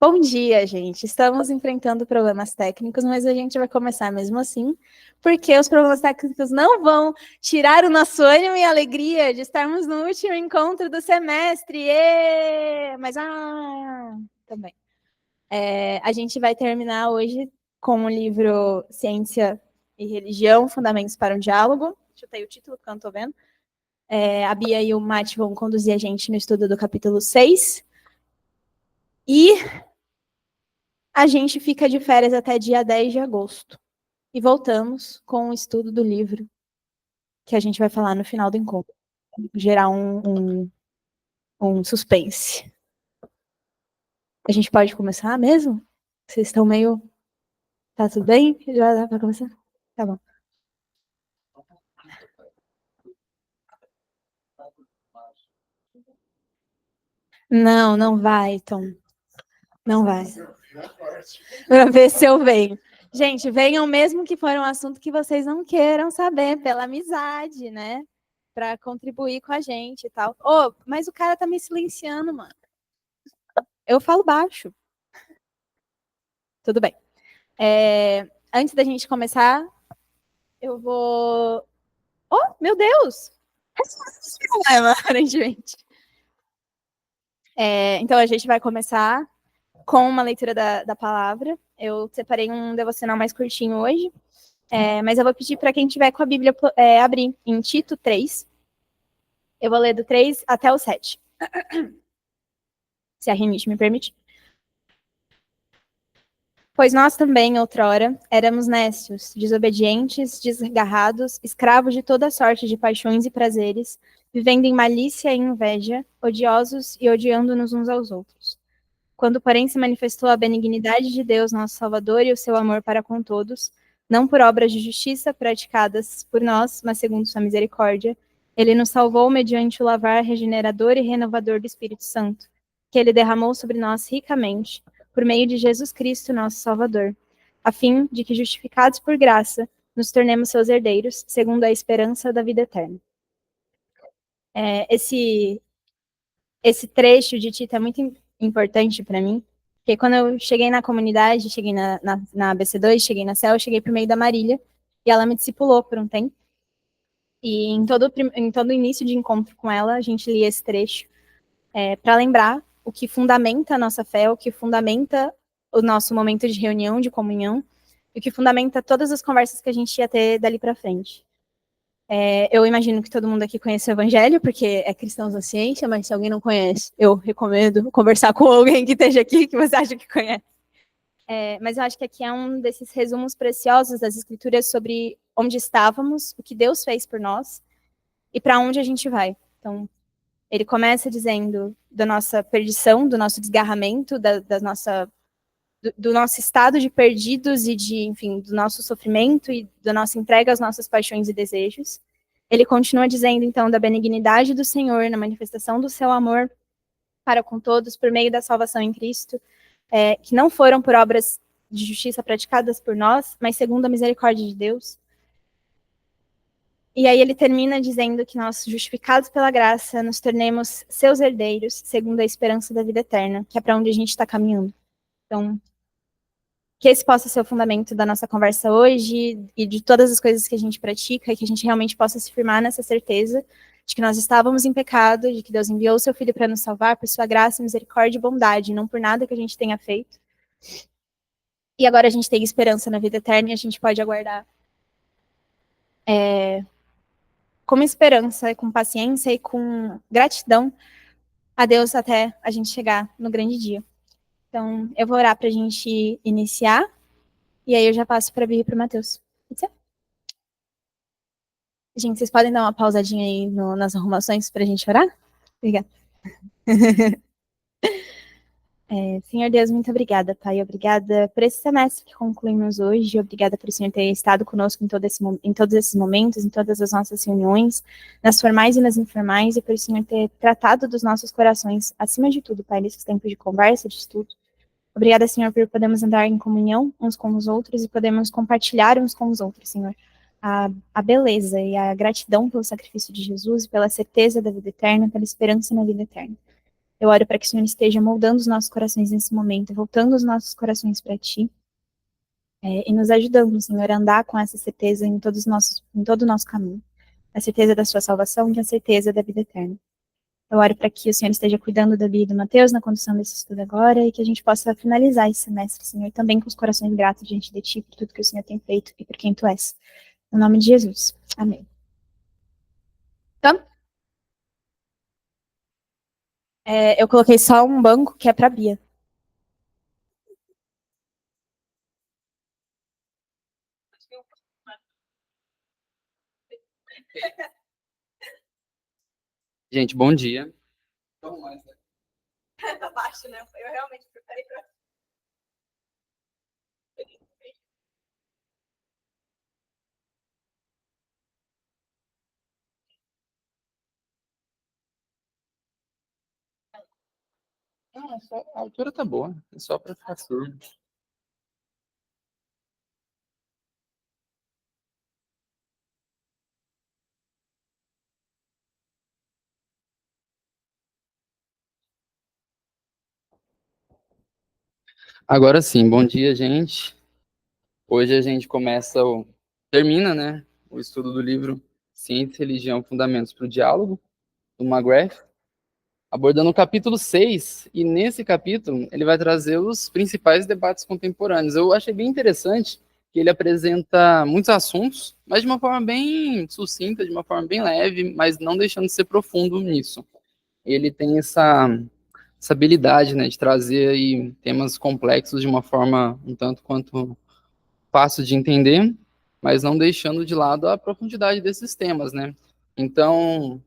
Bom dia, gente. Estamos enfrentando problemas técnicos, mas a gente vai começar mesmo assim, porque os problemas técnicos não vão tirar o nosso ânimo e alegria de estarmos no último encontro do semestre. Mas também. A gente vai terminar hoje com o livro Ciência e Religião, Fundamentos para um Diálogo. Chutei o título, que eu não estou vendo. A Bia e o Mate vão conduzir a gente no estudo do capítulo 6. E a gente fica de férias até dia 10 de agosto. E voltamos com o estudo do livro, que a gente vai falar no final do encontro. Gerar um suspense. A gente pode começar mesmo? Vocês estão meio... Tá tudo bem? Já dá pra começar? Tá bom. Não vai, Tom. Não vai. Pra ver se eu venho. Gente, venham mesmo que for um assunto que vocês não queiram saber, pela amizade, né? Pra contribuir com a gente e tal. Mas o cara tá me silenciando, mano. Eu falo baixo. Tudo bem. Antes da gente começar, eu vou... Oh, meu Deus! Esse problema, aparentemente. Então, a gente vai começar com uma leitura da palavra. Eu separei um devocional mais curtinho hoje, mas eu vou pedir para quem tiver com a Bíblia abrir em Tito 3. Eu vou ler do 3 até o 7. Se a rinite me permitir. Pois nós também, outrora, éramos nécios, desobedientes, desgarrados, escravos de toda sorte de paixões e prazeres, vivendo em malícia e inveja, odiosos e odiando-nos uns aos outros. Quando, porém, se manifestou a benignidade de Deus, nosso Salvador, e o seu amor para com todos, não por obras de justiça praticadas por nós, mas segundo sua misericórdia, ele nos salvou mediante o lavar regenerador e renovador do Espírito Santo, que ele derramou sobre nós ricamente, por meio de Jesus Cristo, nosso Salvador, a fim de que, justificados por graça, nos tornemos seus herdeiros, segundo a esperança da vida eterna. Esse trecho de Tito é muito importante para mim, porque quando eu cheguei na comunidade, cheguei na ABC2, cheguei na CEL, cheguei por meio da Marília, e ela me discipulou por um tempo. E em todo início de encontro com ela, a gente lia esse trecho para lembrar o que fundamenta a nossa fé, o que fundamenta o nosso momento de reunião, de comunhão, e o que fundamenta todas as conversas que a gente ia ter dali para frente. Eu imagino que todo mundo aqui conhece o Evangelho, porque é Cristãos da Ciência, mas se alguém não conhece, eu recomendo conversar com alguém que esteja aqui, que você acha que conhece. Mas eu acho que aqui é um desses resumos preciosos das Escrituras sobre onde estávamos, o que Deus fez por nós e para onde a gente vai. Então, ele começa dizendo da nossa perdição, do nosso desgarramento, do nosso estado de perdidos e enfim, do nosso sofrimento e da nossa entrega às nossas paixões e desejos. Ele continua dizendo, então, da benignidade do Senhor, na manifestação do seu amor para com todos, por meio da salvação em Cristo, que não foram por obras de justiça praticadas por nós, mas segundo a misericórdia de Deus. E aí ele termina dizendo que nós, justificados pela graça, nos tornemos seus herdeiros, segundo a esperança da vida eterna, que é para onde a gente está caminhando. Então, que esse possa ser o fundamento da nossa conversa hoje e de todas as coisas que a gente pratica, e que a gente realmente possa se firmar nessa certeza de que nós estávamos em pecado, de que Deus enviou o seu Filho para nos salvar por sua graça, misericórdia e bondade, não por nada que a gente tenha feito. E agora a gente tem esperança na vida eterna e a gente pode aguardar com esperança, com paciência e com gratidão a Deus até a gente chegar no grande dia. Então, eu vou orar para a gente iniciar, e aí eu já passo para a Bia e para o Matheus. Pode ser? Gente, vocês podem dar uma pausadinha aí nas arrumações para a gente orar? Obrigada. Senhor Deus, muito obrigada, Pai. Obrigada por esse semestre que concluímos hoje. Obrigada por o Senhor ter estado conosco em todos esses momentos, em todas as nossas reuniões, nas formais e nas informais, e por o Senhor ter tratado dos nossos corações, acima de tudo, Pai, nesses tempos de conversa, de estudo. Obrigada, Senhor, por podermos andar em comunhão uns com os outros e podemos compartilhar uns com os outros, Senhor, a beleza e a gratidão pelo sacrifício de Jesus, pela certeza da vida eterna, pela esperança na vida eterna. Eu oro para que o Senhor esteja moldando os nossos corações nesse momento, voltando os nossos corações para Ti, e nos ajudando, Senhor, a andar com essa certeza em todo o nosso caminho. A certeza da sua salvação e a certeza da vida eterna. Eu oro para que o Senhor esteja cuidando da Bia e do Mateus na condução desse estudo agora e que a gente possa finalizar esse semestre, Senhor, também com os corações gratos diante de Ti por tudo que o Senhor tem feito e por quem Tu és. No nome de Jesus. Amém. Então, eu coloquei só um banco que é para Bia. Gente, bom dia. Tá baixo, né? Eu realmente preparei pra... Não, a altura tá boa. É só pra ficar surdo. Agora sim, bom dia, gente. Hoje a gente termina, né, o estudo do livro Ciência e Religião, Fundamentos para o Diálogo, do McGrath, abordando o capítulo 6, e nesse capítulo ele vai trazer os principais debates contemporâneos. Eu achei bem interessante que ele apresenta muitos assuntos, mas de uma forma bem sucinta, de uma forma bem leve, mas não deixando de ser profundo nisso. Ele tem essa habilidade, né, de trazer aí temas complexos de uma forma um tanto quanto fácil de entender, mas não deixando de lado a profundidade desses temas, né? Então,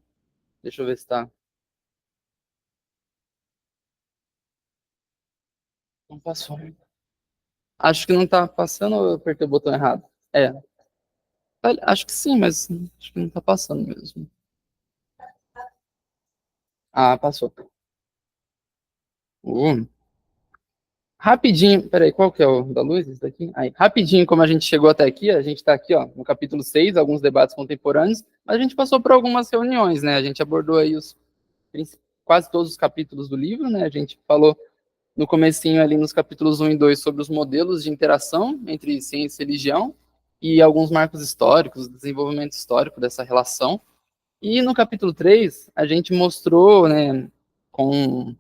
deixa eu ver se tá. Não passou. Acho que não tá passando ou eu apertei o botão errado? É, acho que sim, mas acho que não tá passando mesmo. Ah, passou. Uh, Rapidinho, peraí, qual que é o da luz? Esse daqui? Aí, rapidinho, como a gente chegou até aqui, a gente está aqui, ó, no capítulo 6, alguns debates contemporâneos, mas a gente passou por algumas reuniões, né? A gente abordou aí quase todos os capítulos do livro, né? A gente falou no comecinho ali nos capítulos 1 e 2 sobre os modelos de interação entre ciência e religião e alguns marcos históricos, desenvolvimento histórico dessa relação. E no capítulo 3, a gente mostrou, né, com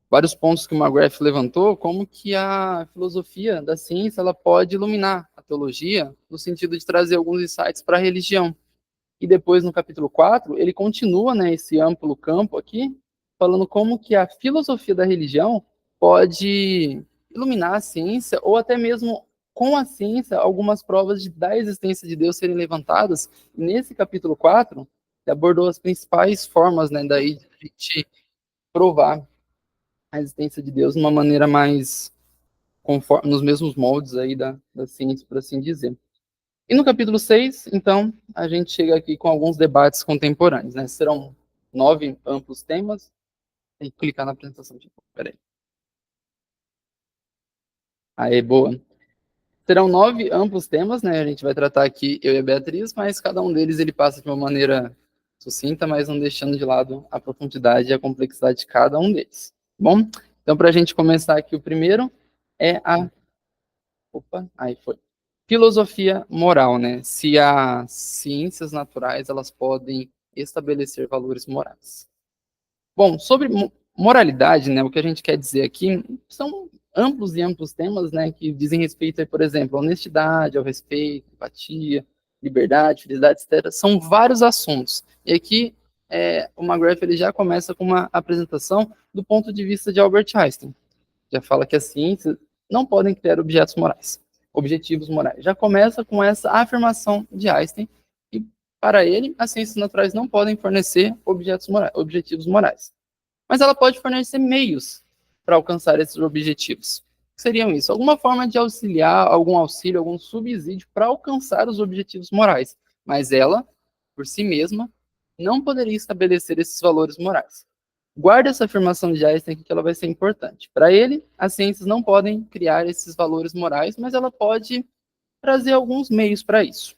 vários pontos que o McGrath levantou, como que a filosofia da ciência ela pode iluminar a teologia, no sentido de trazer alguns insights para a religião. E depois, no capítulo 4, ele continua, né, esse amplo campo aqui, falando como que a filosofia da religião pode iluminar a ciência, ou até mesmo com a ciência, algumas provas da existência de Deus serem levantadas. Nesse capítulo 4, ele abordou as principais formas, né, daí de a gente provar a existência de Deus de uma maneira mais conforme, nos mesmos moldes aí da ciência, por assim dizer. E no capítulo 6, então, a gente chega aqui com alguns debates contemporâneos, né? Serão 9 amplos temas. Tem que clicar na apresentação. Tipo, peraí. Aí, boa. Serão 9 amplos temas, né? A gente vai tratar aqui, eu e a Beatriz, mas cada um deles ele passa de uma maneira sucinta, mas não deixando de lado a profundidade e a complexidade de cada um deles. Bom, então, para a gente começar aqui, o primeiro é a Opa, aí foi. Filosofia moral, né? Se as ciências naturais elas podem estabelecer valores morais. Bom, sobre moralidade, né? O que a gente quer dizer aqui são amplos e amplos temas, né? Que dizem respeito, por exemplo, à honestidade, ao respeito, empatia, liberdade, felicidade, etc. São vários assuntos. E aqui o McGrath ele já começa com uma apresentação do ponto de vista de Albert Einstein. Já fala que as ciências não podem criar objetivos morais. Já começa com essa afirmação de Einstein, e para ele, as ciências naturais não podem fornecer objetivos morais. Mas ela pode fornecer meios para alcançar esses objetivos. O que seriam isso? Alguma forma de auxiliar, algum auxílio, algum subsídio para alcançar os objetivos morais. Mas ela, por si mesma, não poderia estabelecer esses valores morais. Guarda essa afirmação de Einstein que ela vai ser importante. Para ele, as ciências não podem criar esses valores morais, mas ela pode trazer alguns meios para isso.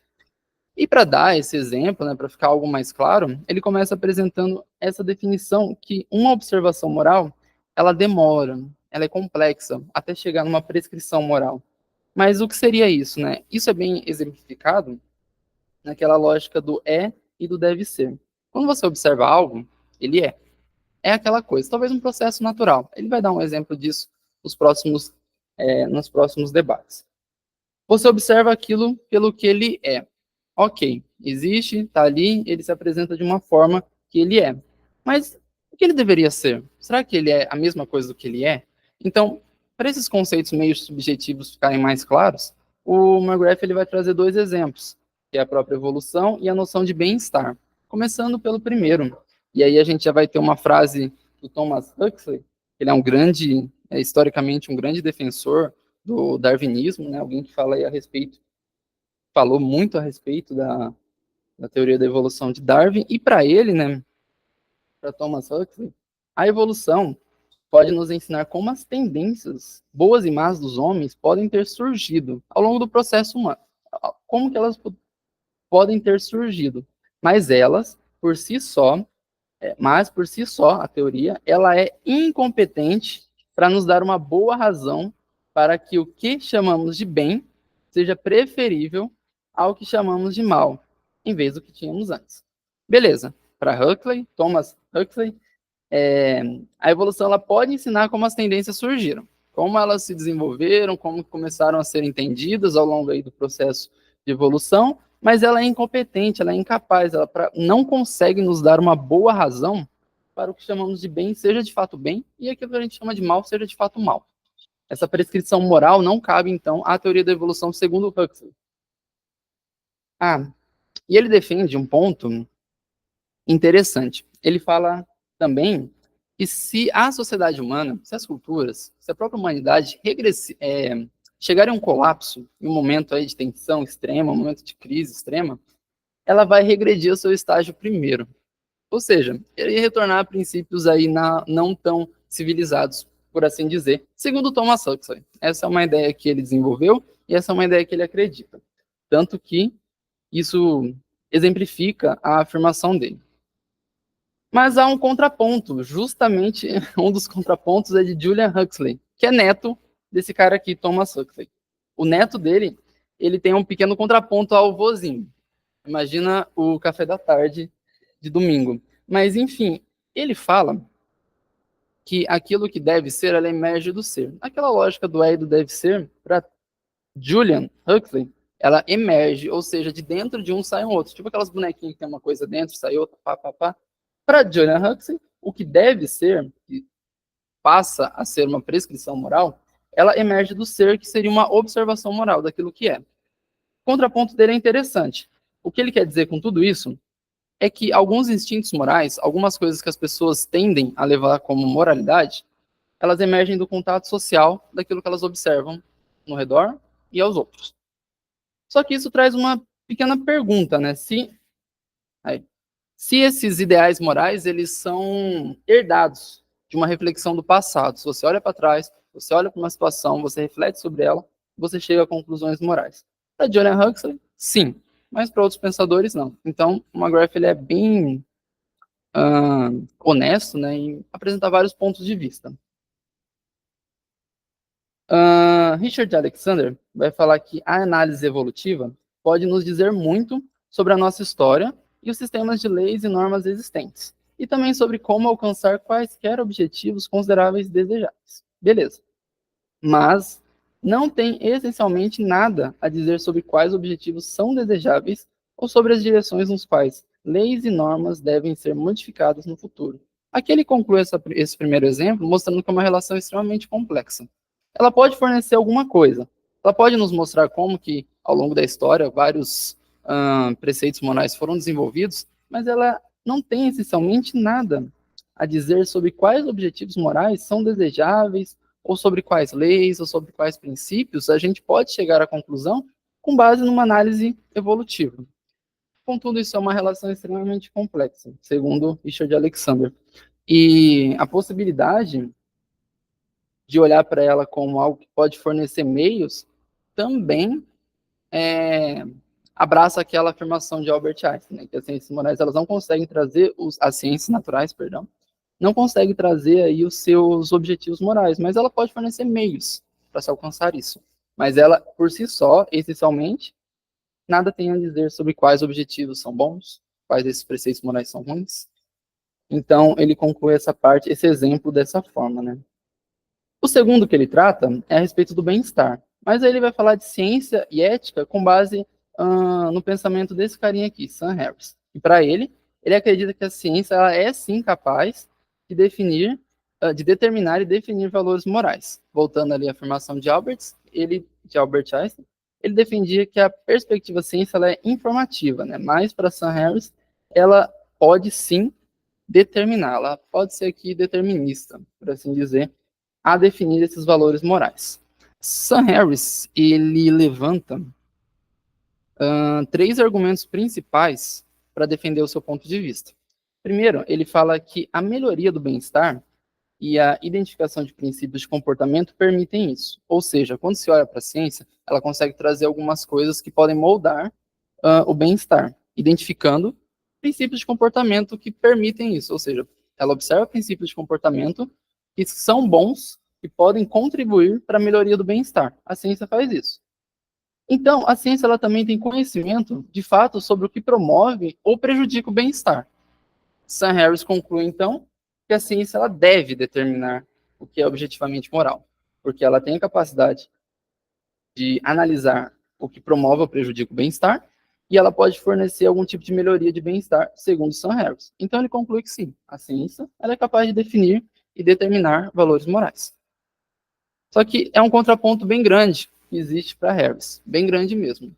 E para dar esse exemplo, né, para ficar algo mais claro, ele começa apresentando essa definição que uma observação moral ela demora, ela é complexa, até chegar numa prescrição moral. Mas o que seria isso, né? Isso é bem exemplificado naquela lógica do é e do deve ser. Quando você observa algo, ele é. É aquela coisa, talvez um processo natural. Ele vai dar um exemplo disso nos próximos debates. Você observa aquilo pelo que ele é. Ok, existe, está ali, ele se apresenta de uma forma que ele é. Mas o que ele deveria ser? Será que ele é a mesma coisa do que ele é? Então, para esses conceitos meio subjetivos ficarem mais claros, o McGrath ele vai trazer dois exemplos, que é a própria evolução e a noção de bem-estar. Começando pelo primeiro. E aí a gente já vai ter uma frase do Thomas Huxley, ele é um grande, historicamente, um grande defensor do darwinismo, né? Alguém que fala aí a respeito, falou muito a respeito da teoria da evolução de Darwin, e para ele, né, para Thomas Huxley, a evolução pode nos ensinar como as tendências boas e más dos homens podem ter surgido ao longo do processo humano. Como que elas podem ter surgido. Mas elas, por si só, a teoria, ela é incompetente para nos dar uma boa razão para que o que chamamos de bem seja preferível ao que chamamos de mal, em vez do que tínhamos antes. Beleza. Para Thomas Huxley, a evolução ela pode ensinar como as tendências surgiram, como elas se desenvolveram, como começaram a ser entendidas ao longo aí do processo de evolução, mas ela é incompetente, ela é incapaz, ela não consegue nos dar uma boa razão para o que chamamos de bem seja de fato bem e aquilo que a gente chama de mal seja de fato mal. Essa prescrição moral não cabe, então, à teoria da evolução segundo Huxley. E ele defende um ponto interessante. Ele fala também que se a sociedade humana, se as culturas, se a própria humanidade chegarem a um colapso, em um momento aí de tensão extrema, um momento de crise extrema, ela vai regredir ao seu estágio primeiro. Ou seja, ele ia retornar a princípios aí não tão civilizados, por assim dizer, segundo Thomas Huxley. Essa é uma ideia que ele desenvolveu e essa é uma ideia que ele acredita. Tanto que isso exemplifica a afirmação dele. Mas há um contraponto, justamente um dos contrapontos é de Julian Huxley, que é neto desse cara aqui, Thomas Huxley. O neto dele, ele tem um pequeno contraponto ao vozinho. Imagina o café da tarde de domingo. Mas, enfim, ele fala que aquilo que deve ser, ela emerge do ser. Aquela lógica do é e do deve ser, para Julian Huxley, ela emerge, ou seja, de dentro de um sai um outro. Tipo aquelas bonequinhas que tem uma coisa dentro, sai outra, pá, pá, pá. Para Julian Huxley, o que deve ser, que passa a ser uma prescrição moral, ela emerge do ser, que seria uma observação moral daquilo que é. O contraponto dele é interessante. O que ele quer dizer com tudo isso é que alguns instintos morais, algumas coisas que as pessoas tendem a levar como moralidade, elas emergem do contato social daquilo que elas observam no redor e aos outros. Só que isso traz uma pequena pergunta, né? Se esses ideais morais, eles são herdados de uma reflexão do passado. Se você olha para trás, você olha para uma situação, você reflete sobre ela, você chega a conclusões morais. Para Julian Huxley, sim, mas para outros pensadores, não. Então, o McGrath ele é bem honesto, né, em apresentar vários pontos de vista. Richard Alexander vai falar que a análise evolutiva pode nos dizer muito sobre a nossa história e os sistemas de leis e normas existentes, e também sobre como alcançar quaisquer objetivos consideráveis desejáveis. Beleza. Mas não tem essencialmente nada a dizer sobre quais objetivos são desejáveis ou sobre as direções nos quais leis e normas devem ser modificadas no futuro. Aqui ele conclui esse primeiro exemplo mostrando que é uma relação extremamente complexa. Ela pode fornecer alguma coisa. Ela pode nos mostrar como que, ao longo da história, vários preceitos morais foram desenvolvidos, mas ela não tem essencialmente nada a dizer sobre quais objetivos morais são desejáveis, ou sobre quais leis, ou sobre quais princípios a gente pode chegar à conclusão com base numa análise evolutiva. Contudo, isso é uma relação extremamente complexa, segundo Richard Alexander. E a possibilidade de olhar para ela como algo que pode fornecer meios também abraça aquela afirmação de Albert Einstein, né, que as ciências morais elas não conseguem trazer as ciências naturais, não consegue trazer aí os seus objetivos morais, mas ela pode fornecer meios para se alcançar isso. Mas ela, por si só, essencialmente, nada tem a dizer sobre quais objetivos são bons, quais desses preceitos morais são ruins. Então, ele conclui essa parte, esse exemplo dessa forma, né? O segundo que ele trata é a respeito do bem-estar, mas aí ele vai falar de ciência e ética com base no pensamento desse carinha aqui, Sam Harris. E para ele acredita que a ciência ela é sim capaz de definir, de determinar e definir valores morais. Voltando ali à afirmação de Albert Einstein, ele defendia que a perspectiva ciência ela é informativa, né? Mas para Sam Harris, ela pode sim determinar, ela pode ser aqui determinista, por assim dizer, a definir esses valores morais. Sam Harris, ele levanta 3 argumentos principais para defender o seu ponto de vista. Primeiro, ele fala que a melhoria do bem-estar e a identificação de princípios de comportamento permitem isso. Ou seja, quando se olha para a ciência, ela consegue trazer algumas coisas que podem moldar o bem-estar, identificando princípios de comportamento que permitem isso. Ou seja, ela observa princípios de comportamento que são bons e podem contribuir para a melhoria do bem-estar. A ciência faz isso. Então, a ciência ela também tem conhecimento, de fato, sobre o que promove ou prejudica o bem-estar. Sam Harris conclui, então, que a ciência ela deve determinar o que é objetivamente moral, porque ela tem a capacidade de analisar o que promove ou prejudica o bem-estar e ela pode fornecer algum tipo de melhoria de bem-estar, segundo Sam Harris. Então, ele conclui que sim, a ciência ela é capaz de definir e determinar valores morais. Só que é um contraponto bem grande que existe para Harris, bem grande mesmo.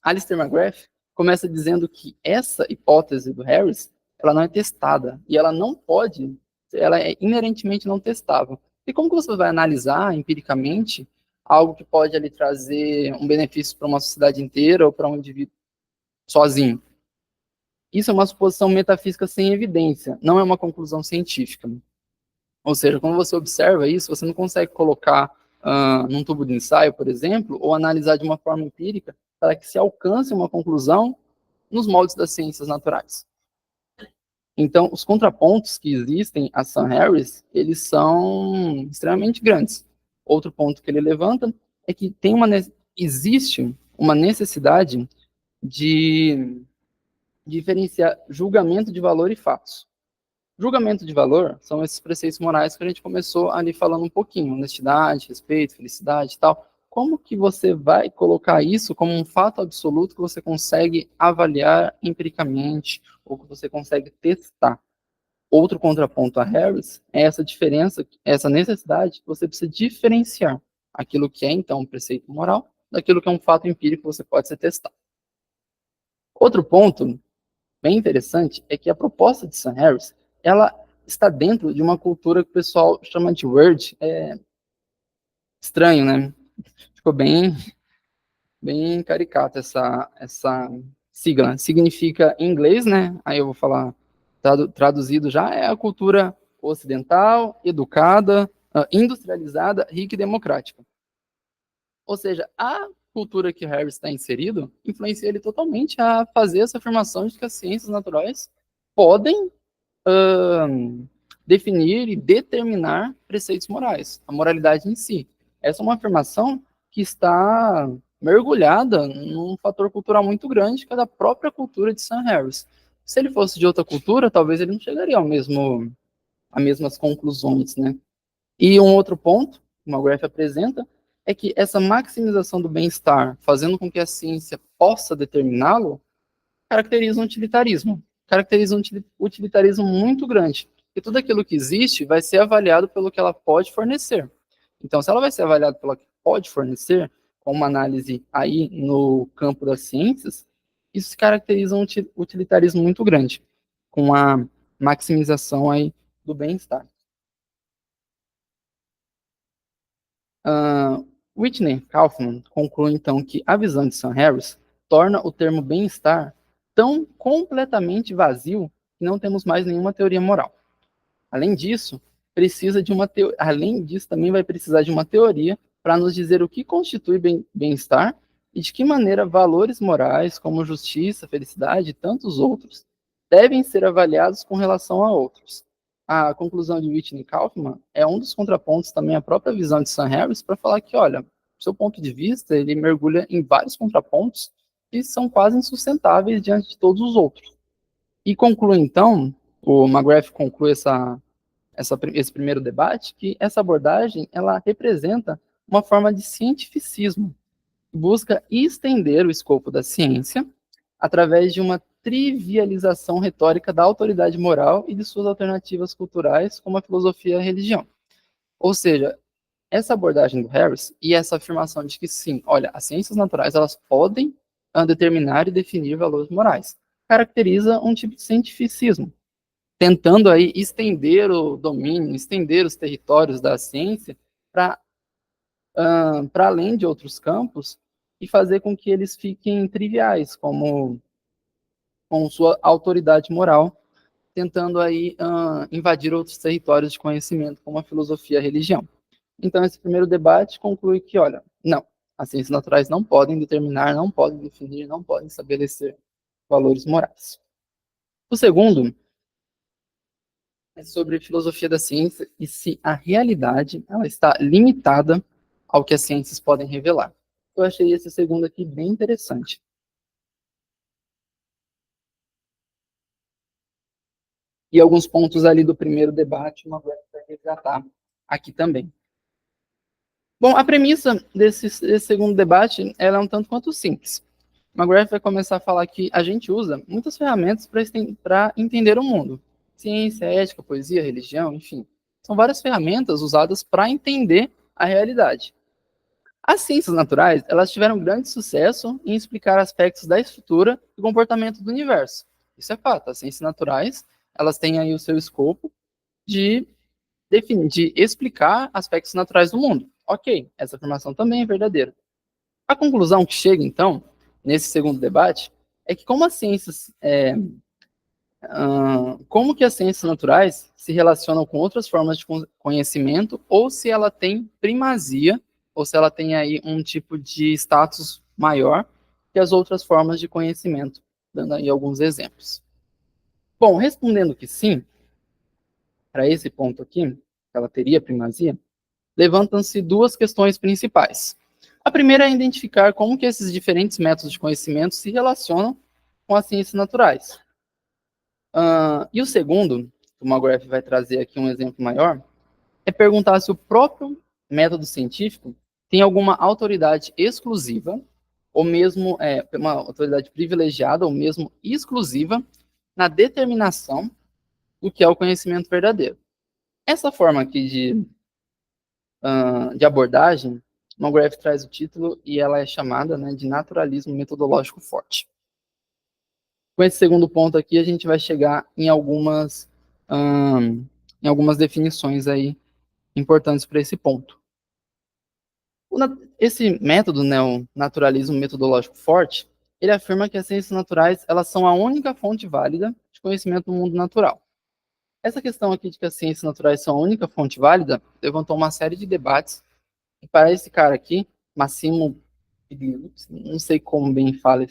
Alistair McGrath começa dizendo que essa hipótese do Harris, ela não é testada e ela não pode, ela é inerentemente não testável. E como que você vai analisar empiricamente algo que pode ali trazer um benefício para uma sociedade inteira ou para um indivíduo sozinho? Isso é uma suposição metafísica sem evidência, não é uma conclusão científica. Ou seja, quando você observa isso, você não consegue colocar num tubo de ensaio, por exemplo, ou analisar de uma forma empírica para que se alcance uma conclusão nos moldes das ciências naturais. Então, os contrapontos que existem a Sam Harris, eles são extremamente grandes. Outro ponto que ele levanta é que existe uma necessidade de diferenciar julgamento de valor e fatos. Julgamento de valor são esses preceitos morais que a gente começou ali falando um pouquinho, honestidade, respeito, felicidade e tal. Como que você vai colocar isso como um fato absoluto que você consegue avaliar empiricamente ou que você consegue testar? Outro contraponto a Harris é essa diferença, essa necessidade que você precisa diferenciar aquilo que é, então, um preceito moral daquilo que é um fato empírico que você pode ser testado. Outro ponto bem interessante é que a proposta de Sam Harris ela está dentro de uma cultura que o pessoal chama de word, estranho, né? Ficou bem caricato essa sigla. Significa em inglês, né? Aí eu vou falar traduzido já, é a cultura ocidental, educada, industrializada, rica e democrática. Ou seja, a cultura que Harris está inserido influencia ele totalmente a fazer essa afirmação de que as ciências naturais podem definir e determinar preceitos morais, a moralidade em si. Essa é uma afirmação que está mergulhada num fator cultural muito grande, que é da própria cultura de Sam Harris. Se ele fosse de outra cultura, talvez ele não chegaria a mesmas conclusões, né? E um outro ponto que o McGrath apresenta é que essa maximização do bem-estar, fazendo com que a ciência possa determiná-lo, caracteriza um utilitarismo. Caracteriza um utilitarismo muito grande. E tudo aquilo que existe vai ser avaliado pelo que ela pode fornecer. Então, se ela vai ser avaliada pelo que pode fornecer, com uma análise aí no campo das ciências, isso se caracteriza um utilitarismo muito grande, com a maximização aí do bem-estar. Whitney Kaufman conclui, então, que a visão de Sam Harris torna o termo bem-estar tão completamente vazio que não temos mais nenhuma teoria moral. Além disso, também vai precisar de uma teoria para nos dizer o que constitui bem-estar e de que maneira valores morais, como justiça, felicidade e tantos outros, devem ser avaliados com relação a outros. a conclusão de Whitney e Kaufman é um dos contrapontos também à própria visão de Sam Harris para falar que, olha, do seu ponto de vista, ele mergulha em vários contrapontos que são quase insustentáveis diante de todos os outros. E conclui, então, o McGrath conclui esse primeiro debate, que essa abordagem ela representa uma forma de cientificismo, que busca estender o escopo da ciência através de uma trivialização retórica da autoridade moral e de suas alternativas culturais, como a filosofia e a religião. Ou seja, essa abordagem do Harris e essa afirmação de que sim, olha, as ciências naturais elas podem determinar e definir valores morais, caracteriza um tipo de cientificismo, tentando aí estender o domínio, estender os territórios da ciência para além de outros campos e fazer com que eles fiquem triviais, como com sua autoridade moral, tentando aí invadir outros territórios de conhecimento, como a filosofia e a religião. Então, esse primeiro debate conclui que, olha, não, as ciências naturais não podem determinar, não podem definir, não podem estabelecer valores morais. O segundo é sobre filosofia da ciência e se a realidade ela está limitada ao que as ciências podem revelar. Eu achei esse segundo aqui bem interessante. E alguns pontos ali do primeiro debate, uma coisa para resgatar aqui também. Bom, a premissa desse segundo debate ela é um tanto quanto simples. McGrath vai começar a falar que a gente usa muitas ferramentas para entender o mundo. Ciência, ética, poesia, religião, enfim. São várias ferramentas usadas para entender a realidade. As ciências naturais, elas tiveram grande sucesso em explicar aspectos da estrutura e comportamento do universo. Isso é fato. As ciências naturais, elas têm aí o seu escopo de definir, de explicar aspectos naturais do mundo. Ok, essa afirmação também é verdadeira. A conclusão que chega, então, nesse segundo debate, é que como que as ciências naturais se relacionam com outras formas de conhecimento, ou se ela tem primazia, ou se ela tem aí um tipo de status maior que as outras formas de conhecimento, dando aí alguns exemplos. Bom, respondendo que sim, para esse ponto aqui, ela teria primazia, levantam-se duas questões principais. A primeira é identificar como que esses diferentes métodos de conhecimento se relacionam com as ciências naturais. E o segundo, o McGrath vai trazer aqui um exemplo maior, é perguntar se o próprio método científico tem alguma autoridade exclusiva, ou mesmo uma autoridade privilegiada, ou mesmo exclusiva, na determinação do que é o conhecimento verdadeiro. Essa forma aqui de abordagem, McGrath traz o título e ela é chamada, né, de naturalismo metodológico forte. Com esse segundo ponto aqui, a gente vai chegar em algumas definições aí importantes para esse ponto. Esse método, né, o naturalismo metodológico forte, ele afirma que as ciências naturais elas são a única fonte válida de conhecimento do mundo natural. Essa questão aqui de que as ciências naturais são a única fonte válida levantou uma série de debates. E para esse cara aqui, Massimo Pigliucci, não sei como bem fala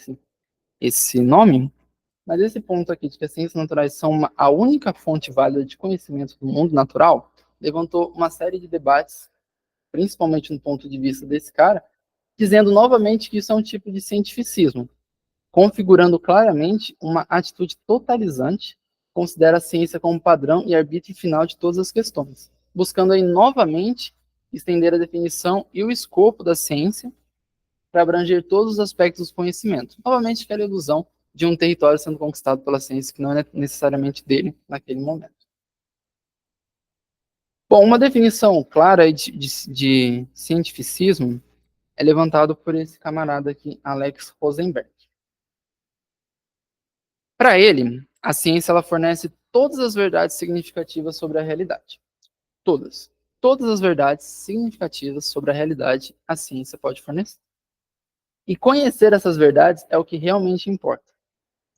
esse nome, mas esse ponto aqui de que as ciências naturais são a única fonte válida de conhecimento do mundo natural levantou uma série de debates, principalmente no ponto de vista desse cara, dizendo novamente que isso é um tipo de cientificismo, configurando claramente uma atitude totalizante, considera a ciência como padrão e arbítrio final de todas as questões, buscando aí novamente estender a definição e o escopo da ciência para abranger todos os aspectos do conhecimento. Novamente, aquela ilusão de um território sendo conquistado pela ciência que não é necessariamente dele naquele momento. Bom, uma definição clara de cientificismo é levantado por esse camarada aqui, Alex Rosenberg. Para ele, a ciência ela fornece todas as verdades significativas sobre a realidade. Todas. Todas as verdades significativas sobre a realidade a ciência pode fornecer. E conhecer essas verdades é o que realmente importa.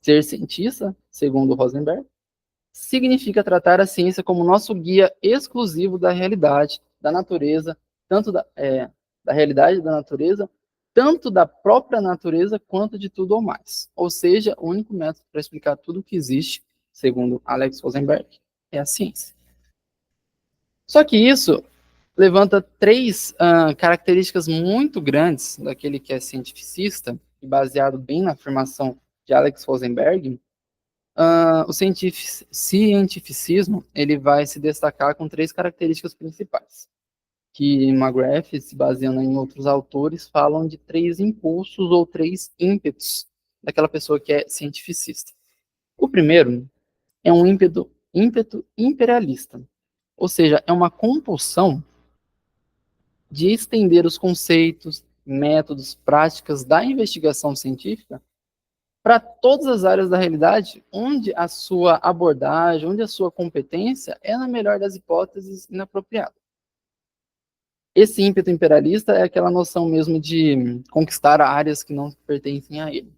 Ser cientista, segundo Rosenberg, significa tratar a ciência como nosso guia exclusivo da realidade, da natureza, tanto da realidade da natureza, tanto da própria natureza quanto de tudo ou mais. Ou seja, o único método para explicar tudo o que existe, segundo Alex Rosenberg, é a ciência. Só que isso levanta três características muito grandes daquele que é cientificista, e baseado bem na afirmação de Alex Rosenberg. O cientificismo ele vai se destacar com três características principais, que McGrath, se baseando em outros autores, falam de três impulsos ou três ímpetos daquela pessoa que é cientificista. O primeiro é um ímpeto imperialista, ou seja, é uma compulsão de estender os conceitos, métodos, práticas da investigação científica para todas as áreas da realidade, onde a sua abordagem, onde a sua competência é, na melhor das hipóteses, inapropriada. Esse ímpeto imperialista é aquela noção mesmo de conquistar áreas que não pertencem a ele.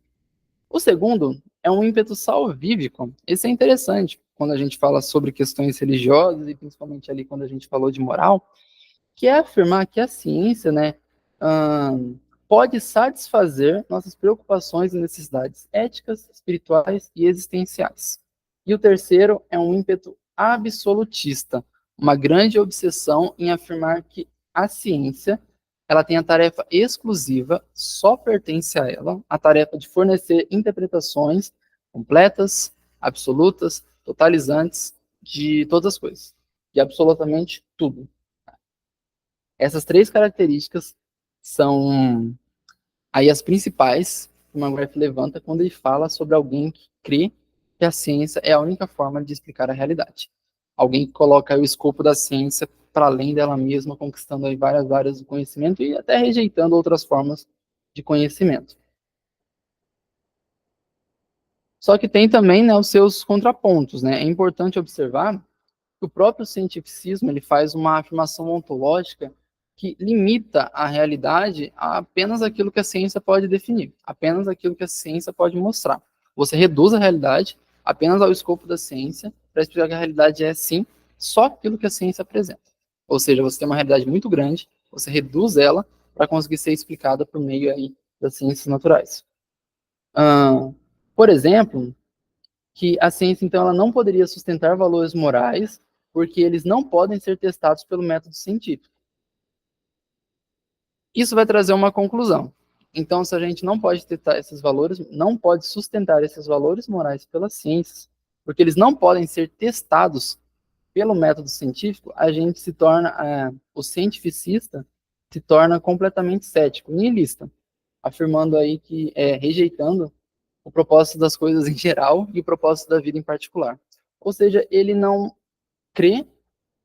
O segundo é um ímpeto salvífico. Esse é interessante quando a gente fala sobre questões religiosas e principalmente ali quando a gente falou de moral, que é afirmar que a ciência, né, pode satisfazer nossas preocupações e necessidades éticas, espirituais e existenciais. E o terceiro é um ímpeto absolutista, uma grande obsessão em afirmar que a ciência ela tem a tarefa exclusiva, só pertence a ela, a tarefa de fornecer interpretações completas, absolutas, totalizantes de todas as coisas, de absolutamente tudo. Essas três características são aí as principais que o McGrath levanta quando ele fala sobre alguém que crê que a ciência é a única forma de explicar a realidade. Alguém que coloca o escopo da ciência para além dela mesma, conquistando aí várias áreas do conhecimento e até rejeitando outras formas de conhecimento. Só que tem também, né, os seus contrapontos, né? É importante observar que o próprio cientificismo ele faz uma afirmação ontológica que limita a realidade a apenas aquilo que a ciência pode definir, apenas aquilo que a ciência pode mostrar. Você reduz a realidade apenas ao escopo da ciência para explicar que a realidade é, sim, só aquilo que a ciência apresenta. Ou seja, você tem uma realidade muito grande, você reduz ela para conseguir ser explicada por meio aí das ciências naturais. Por exemplo, que a ciência, então, ela não poderia sustentar valores morais porque eles não podem ser testados pelo método científico. Isso vai trazer uma conclusão. Então, se a gente não pode testar esses valores, não pode sustentar esses valores morais pelas ciências, porque eles não podem ser testados pelo método científico, a gente se torna, o cientificista se torna completamente cético, nihilista, afirmando aí que rejeitando o propósito das coisas em geral e o propósito da vida em particular. Ou seja, ele não crê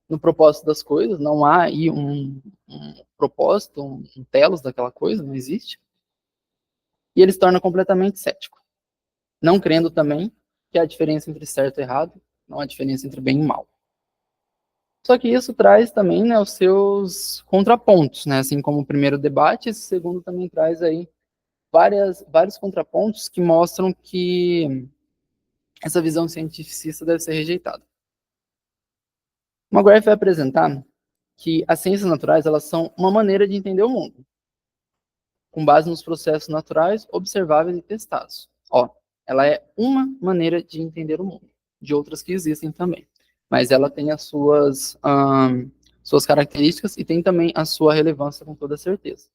no propósito das coisas, não há aí um propósito, um telos daquela coisa, não existe, e ele se torna completamente cético, não crendo também que há diferença entre certo e errado, não há diferença entre bem e mal. Só que isso traz também, né, os seus contrapontos, né, assim como o primeiro debate, esse segundo também traz aí vários contrapontos que mostram que essa visão cientificista deve ser rejeitada. McGrath vai apresentar que as ciências naturais elas são uma maneira de entender o mundo, com base nos processos naturais observáveis e testados. Ela é uma maneira de entender o mundo, de outras que existem também, mas ela tem as suas características e tem também a sua relevância com toda certeza.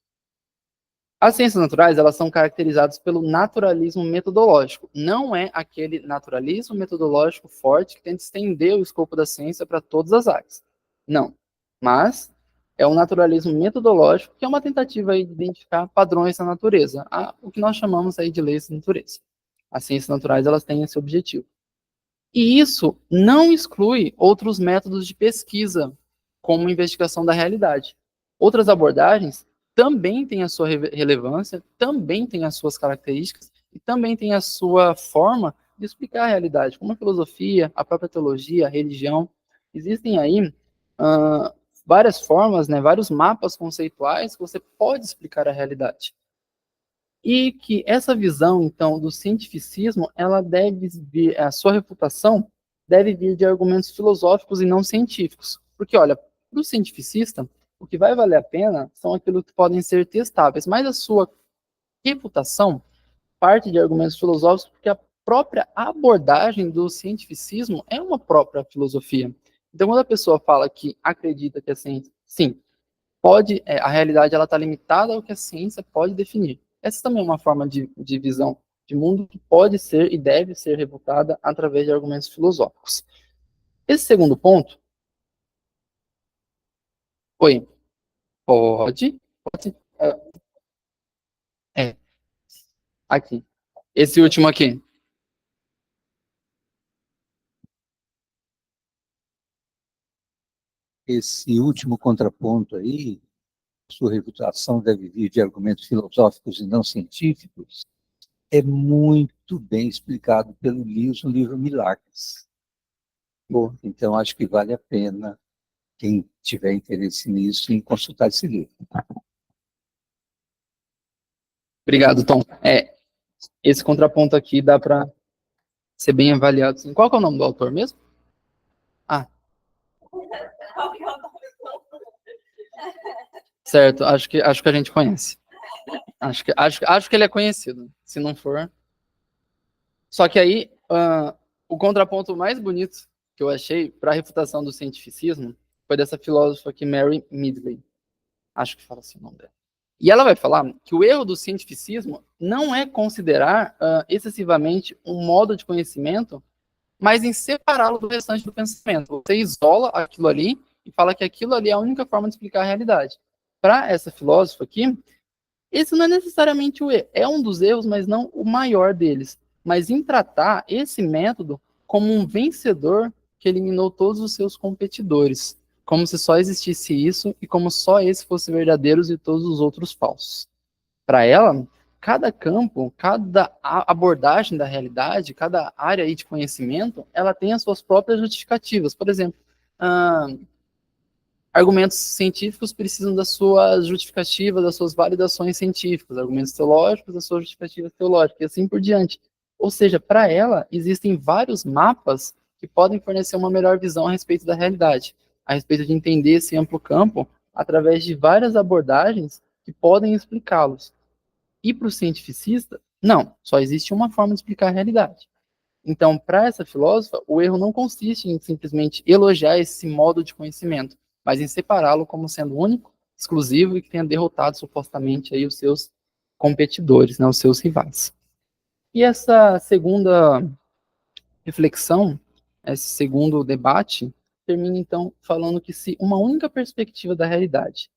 As ciências naturais, elas são caracterizadas pelo naturalismo metodológico. Não é aquele naturalismo metodológico forte que tenta estender o escopo da ciência para todas as áreas. Não. Mas é um naturalismo metodológico que é uma tentativa aí de identificar padrões na natureza, o que nós chamamos aí de leis da natureza. As ciências naturais, elas têm esse objetivo. E isso não exclui outros métodos de pesquisa, como investigação da realidade. Outras abordagens também têm a sua relevância, também têm as suas características e também têm a sua forma de explicar a realidade, como a filosofia, a própria teologia, a religião. Existem aí várias formas, né, vários mapas conceituais que você pode explicar a realidade. E que essa visão, então, do cientificismo, ela deve vir, a sua refutação deve vir de argumentos filosóficos e não científicos. Porque, olha, para o cientificista, o que vai valer a pena são aquilo que podem ser testáveis, mas a sua refutação parte de argumentos filosóficos, porque a própria abordagem do cientificismo é uma própria filosofia. Então, quando a pessoa fala que acredita que a ciência, sim, pode, a realidade ela está limitada ao que a ciência pode definir. Essa também é uma forma de visão de mundo que pode ser e deve ser refutada através de argumentos filosóficos. Esse segundo ponto, oi, pode, é, aqui. Esse último aqui. Esse último contraponto aí, sua reputação deve vir de argumentos filosóficos e não científicos, é muito bem explicado pelo Lewis no livro Milagres. Boa. Então, acho que vale a pena, quem tiver interesse nisso, em consultar esse livro. Obrigado, Tom. Esse contraponto aqui dá para ser bem avaliado. Sim. Qual que é o nome do autor mesmo? Ah. Certo, acho que a gente conhece. Acho que ele é conhecido. Se não for. Só que aí, o contraponto mais bonito que eu achei para a refutação do cientificismo foi dessa filósofa aqui, Mary Midgley. Acho que fala assim o nome dela. E ela vai falar que o erro do cientificismo não é considerar excessivamente um modo de conhecimento, mas em separá-lo do restante do pensamento. Você isola aquilo ali e fala que aquilo ali é a única forma de explicar a realidade. Para essa filósofa aqui, esse não é necessariamente o erro, é um dos erros, mas não o maior deles. Mas em tratar esse método como um vencedor que eliminou todos os seus competidores, como se só existisse isso e como só esse fosse verdadeiro e todos os outros falsos. Para ela, cada campo, cada abordagem da realidade, cada área aí de conhecimento, ela tem as suas próprias justificativas. Por exemplo, argumentos científicos precisam das suas justificativas, das suas validações científicas, argumentos teológicos, das suas justificativas teológicas, e assim por diante. Ou seja, para ela, existem vários mapas que podem fornecer uma melhor visão a respeito da realidade, a respeito de entender esse amplo campo, através de várias abordagens que podem explicá-los. E para o cientificista, não, só existe uma forma de explicar a realidade. Então, para essa filósofa, o erro não consiste em simplesmente elogiar esse modo de conhecimento, mas em separá-lo como sendo único, exclusivo e que tenha derrotado supostamente aí os seus competidores, né, os seus rivais. E essa segunda reflexão, esse segundo debate, termina então falando que se uma única perspectiva da realidade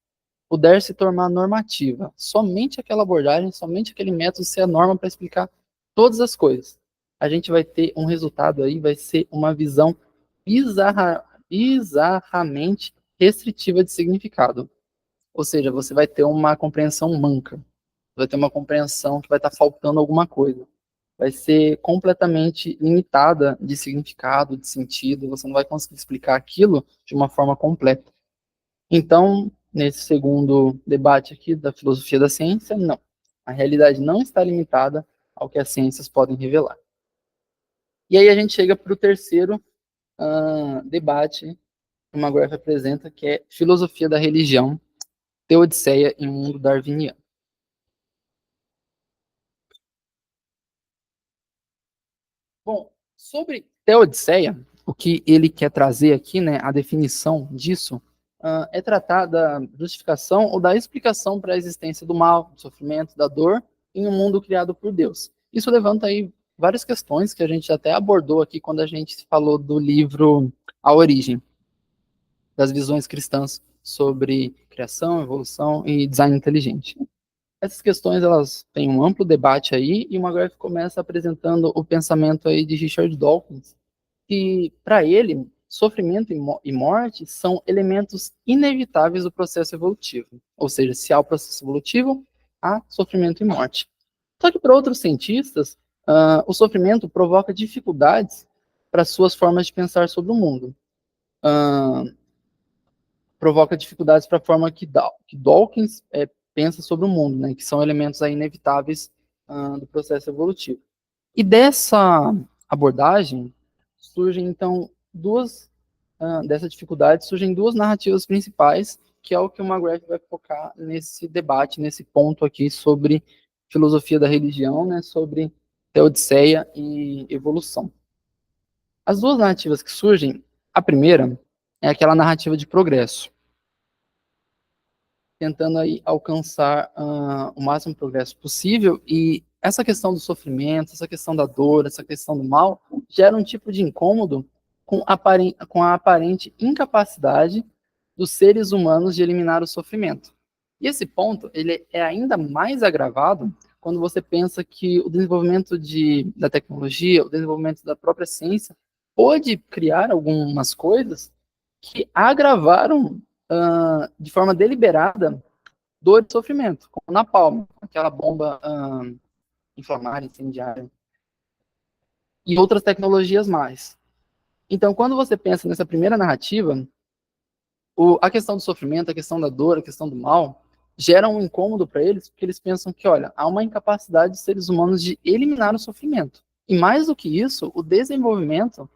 puder se tornar normativa, somente aquela abordagem, somente aquele método ser a norma para explicar todas as coisas, a gente vai ter um resultado aí, vai ser uma visão bizarramente restritiva de significado. Ou seja, você vai ter uma compreensão manca, vai ter uma compreensão que vai estar faltando alguma coisa. Vai ser completamente limitada de significado, de sentido, você não vai conseguir explicar aquilo de uma forma completa. Então, nesse segundo debate aqui da filosofia da ciência, não. A realidade não está limitada ao que as ciências podem revelar. E aí a gente chega para o terceiro debate que o McGrath apresenta, que é filosofia da religião, teodiceia em um mundo darwiniano. Bom, sobre teodiceia, o que ele quer trazer aqui, né, a definição disso, é tratar da justificação ou da explicação para a existência do mal, do sofrimento, da dor em um mundo criado por Deus. Isso levanta aí várias questões que a gente até abordou aqui quando a gente falou do livro A Origem, das visões cristãs sobre criação, evolução e design inteligente. Essas questões elas têm um amplo debate aí e o McGrath começa apresentando o pensamento aí de Richard Dawkins, que para ele sofrimento e morte são elementos inevitáveis do processo evolutivo. Ou seja, se há o processo evolutivo, há sofrimento e morte. Só que para outros cientistas, o sofrimento provoca dificuldades para suas formas de pensar sobre o mundo. Provoca dificuldades para a forma que Dawkins pensa sobre o mundo, né, que são elementos aí inevitáveis do processo evolutivo. E dessa abordagem surgem então dessa dificuldade surgem duas narrativas principais, que é o que o McGrath vai focar nesse debate, nesse ponto aqui sobre filosofia da religião, né, sobre teodiceia e evolução. As duas narrativas que surgem, a primeira é aquela narrativa de progresso, tentando aí alcançar o máximo progresso possível, e essa questão do sofrimento, essa questão da dor, essa questão do mal, gera um tipo de incômodo com a aparente incapacidade dos seres humanos de eliminar o sofrimento. E esse ponto, ele é ainda mais agravado quando você pensa que o desenvolvimento da tecnologia, o desenvolvimento da própria ciência, pode criar algumas coisas que agravaram de forma deliberada dor e sofrimento, como na Napalm, aquela bomba inflamável, incendiária, e outras tecnologias mais. Então, quando você pensa nessa primeira narrativa, a questão do sofrimento, a questão da dor, a questão do mal, gera um incômodo para eles, porque eles pensam que, olha, há uma incapacidade dos seres humanos de eliminar o sofrimento. E mais do que isso, o desenvolvimento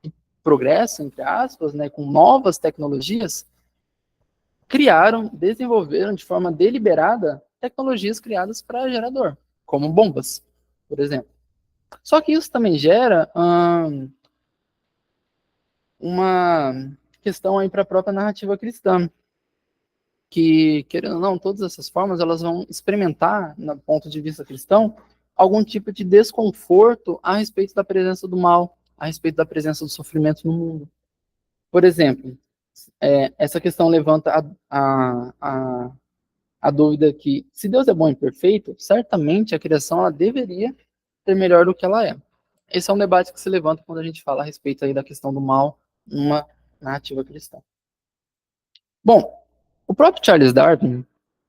e progresso, entre aspas, né, com novas tecnologias, desenvolveram de forma deliberada tecnologias criadas para gerador, como bombas, por exemplo. Só que isso também gera uma questão aí para a própria narrativa cristã, que, querendo ou não, todas essas formas, elas vão experimentar, no ponto de vista cristão, algum tipo de desconforto a respeito da presença do mal, a respeito da presença do sofrimento no mundo. Por exemplo, essa questão levanta a dúvida que, se Deus é bom e perfeito, certamente a criação ela deveria ser melhor do que ela é. Esse é um debate que se levanta quando a gente fala a respeito aí da questão do mal numa narrativa cristã. Bom, o próprio Charles Darwin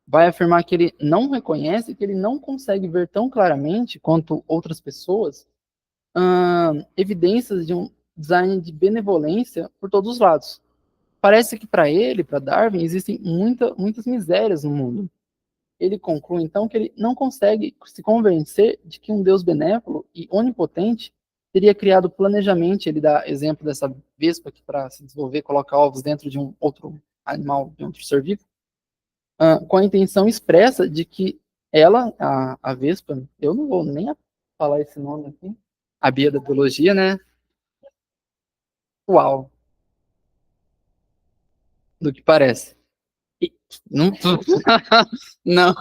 vai afirmar que ele não reconhece, que ele não consegue ver tão claramente quanto outras pessoas evidências de um design de benevolência por todos os lados. Parece que para ele, para Darwin, existem muitas misérias no mundo. Ele conclui, então, que ele não consegue se convencer de que um Deus benévolo e onipotente teria criado planejamento. Ele dá exemplo dessa vespa que, para se desenvolver, coloca ovos dentro de um outro animal, de um outro ser vivo, com a intenção expressa de que ela, a vespa, eu não vou nem falar esse nome aqui, a Bia da biologia, né? Uau! Do que parece. Não, não,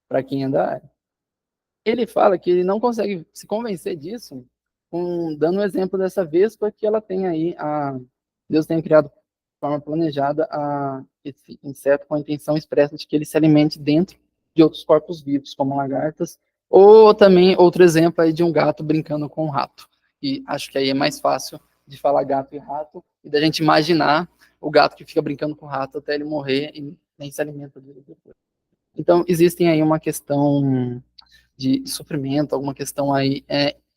para quem é da área. Ele fala que ele não consegue se convencer disso, dando um exemplo dessa vespa que ela tem aí, Deus tem criado de forma planejada esse inseto com a intenção expressa de que ele se alimente dentro de outros corpos vivos, como lagartas, ou também outro exemplo aí de um gato brincando com um rato. E acho que aí é mais fácil de falar gato e rato, e da gente imaginar o gato que fica brincando com o rato até ele morrer e nem se alimenta dele depois. Então, existem aí uma questão de sofrimento, alguma questão aí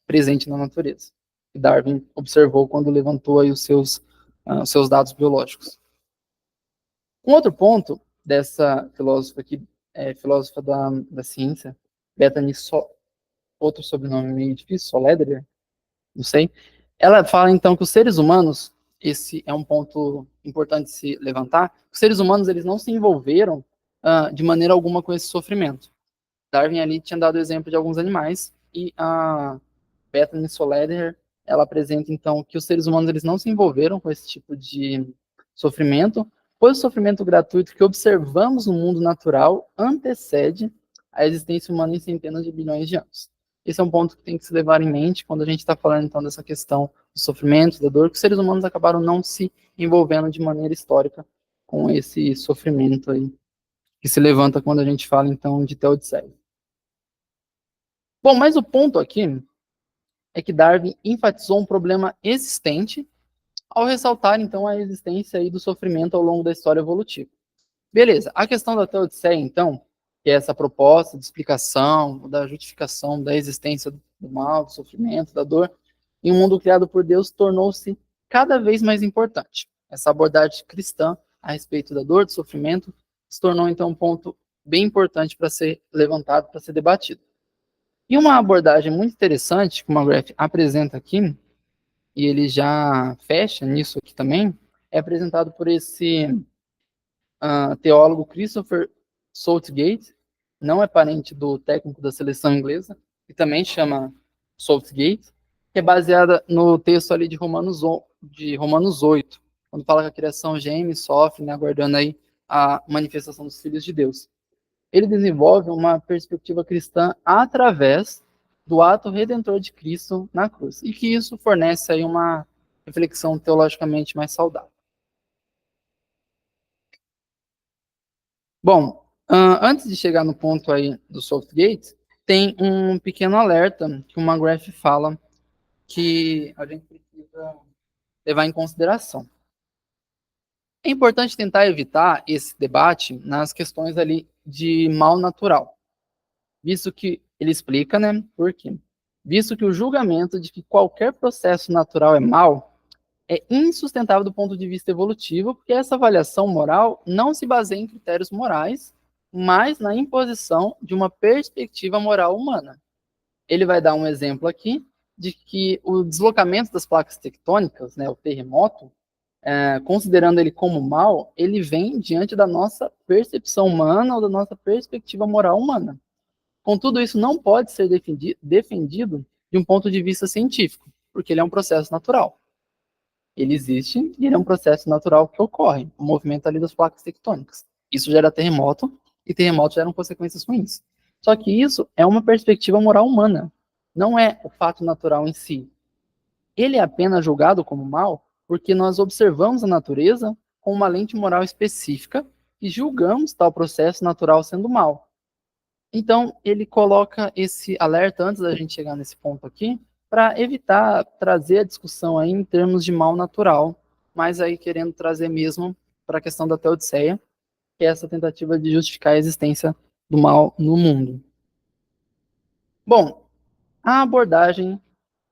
presente na natureza. E Darwin observou quando levantou aí os seus dados biológicos. Um outro ponto dessa filósofa aqui, filósofa da ciência, Bethany, outro sobrenome meio difícil, Solederer, não sei, ela fala então que os seres humanos, esse é um ponto importante de se levantar, os seres humanos eles não se envolveram de maneira alguma com esse sofrimento. Darwin ali tinha dado exemplo de alguns animais, e a Bethany Solederer, ela apresenta então que os seres humanos eles não se envolveram com esse tipo de sofrimento, pois o sofrimento gratuito que observamos no mundo natural antecede a existência humana em centenas de bilhões de anos. Esse é um ponto que tem que se levar em mente quando a gente está falando então dessa questão do sofrimento, da dor, que os seres humanos acabaram não se envolvendo de maneira histórica com esse sofrimento aí, que se levanta quando a gente fala então de Teodiceia. Bom, mas o ponto aqui é que Darwin enfatizou um problema existente ao ressaltar, então, a existência aí do sofrimento ao longo da história evolutiva. Beleza, a questão da Teodiceia, então, que é essa proposta de explicação, da justificação da existência do mal, do sofrimento, da dor, em um mundo criado por Deus, tornou-se cada vez mais importante. Essa abordagem cristã a respeito da dor, do sofrimento, se tornou, então, um ponto bem importante para ser levantado, para ser debatido. E uma abordagem muito interessante que o McGrath apresenta aqui, e ele já fecha nisso aqui também, é apresentado por esse teólogo Christopher Southgate, não é parente do técnico da seleção inglesa, que também chama Southgate. que é baseada no texto ali de Romanos 8, quando fala que a criação geme e sofre, né, aguardando aí a manifestação dos filhos de Deus. Ele desenvolve uma perspectiva cristã através do ato redentor de Cristo na cruz, e que isso fornece aí uma reflexão teologicamente mais saudável. Bom, antes de chegar no ponto aí do Southgate, tem um pequeno alerta que o McGrath fala que a gente precisa levar em consideração. É importante tentar evitar esse debate nas questões ali de mal natural, visto que ele explica, né, por quê? Visto que o julgamento de que qualquer processo natural é mal é insustentável do ponto de vista evolutivo, porque essa avaliação moral não se baseia em critérios morais, mas na imposição de uma perspectiva moral humana. Ele vai dar um exemplo aqui de que o deslocamento das placas tectônicas, né, o terremoto, considerando ele como mal, ele vem diante da nossa percepção humana ou da nossa perspectiva moral humana. Contudo, isso não pode ser defendido de um ponto de vista científico, porque ele é um processo natural. Ele existe e ele é um processo natural que ocorre, o movimento ali das placas tectônicas. Isso gera terremoto, e terremotos geram consequências ruins. Só que isso é uma perspectiva moral humana, não é o fato natural em si. Ele é apenas julgado como mal porque nós observamos a natureza com uma lente moral específica e julgamos tal processo natural sendo mal. Então, ele coloca esse alerta antes da gente chegar nesse ponto aqui, para evitar trazer a discussão aí em termos de mal natural, mas aí querendo trazer mesmo para a questão da teodiceia, que é essa tentativa de justificar a existência do mal no mundo. Bom, a abordagem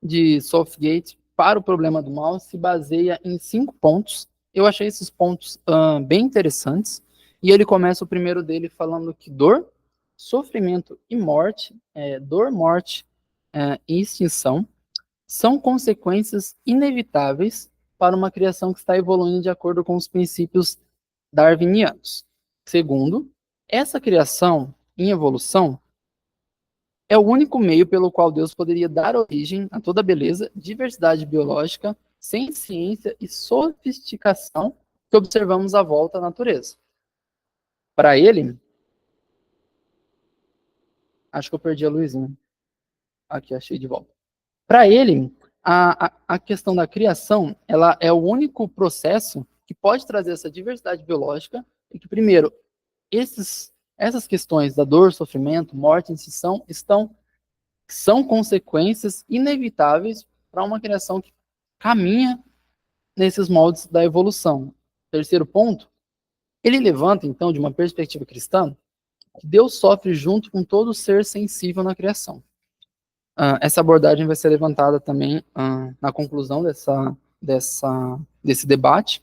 de Southgate para o problema do mal se baseia em 5 pontos. Eu achei esses pontos bem interessantes, e ele começa o primeiro dele falando que dor, sofrimento e morte, dor, morte e extinção, são consequências inevitáveis para uma criação que está evoluindo de acordo com os princípios darwinianos. Segundo, essa criação em evolução é o único meio pelo qual Deus poderia dar origem a toda a beleza, diversidade biológica, sem ciência e sofisticação que observamos à volta da natureza. Para ele, acho que eu perdi a luzinha. Aqui, achei de volta. Para ele, a questão da criação, ela é o único processo que pode trazer essa diversidade biológica e que, primeiro, essas questões da dor, sofrimento, morte e extinção são consequências inevitáveis para uma criação que caminha nesses moldes da evolução. Terceiro ponto, ele levanta, então, de uma perspectiva cristã, que Deus sofre junto com todo ser sensível na criação. Essa abordagem vai ser levantada também na conclusão desse debate.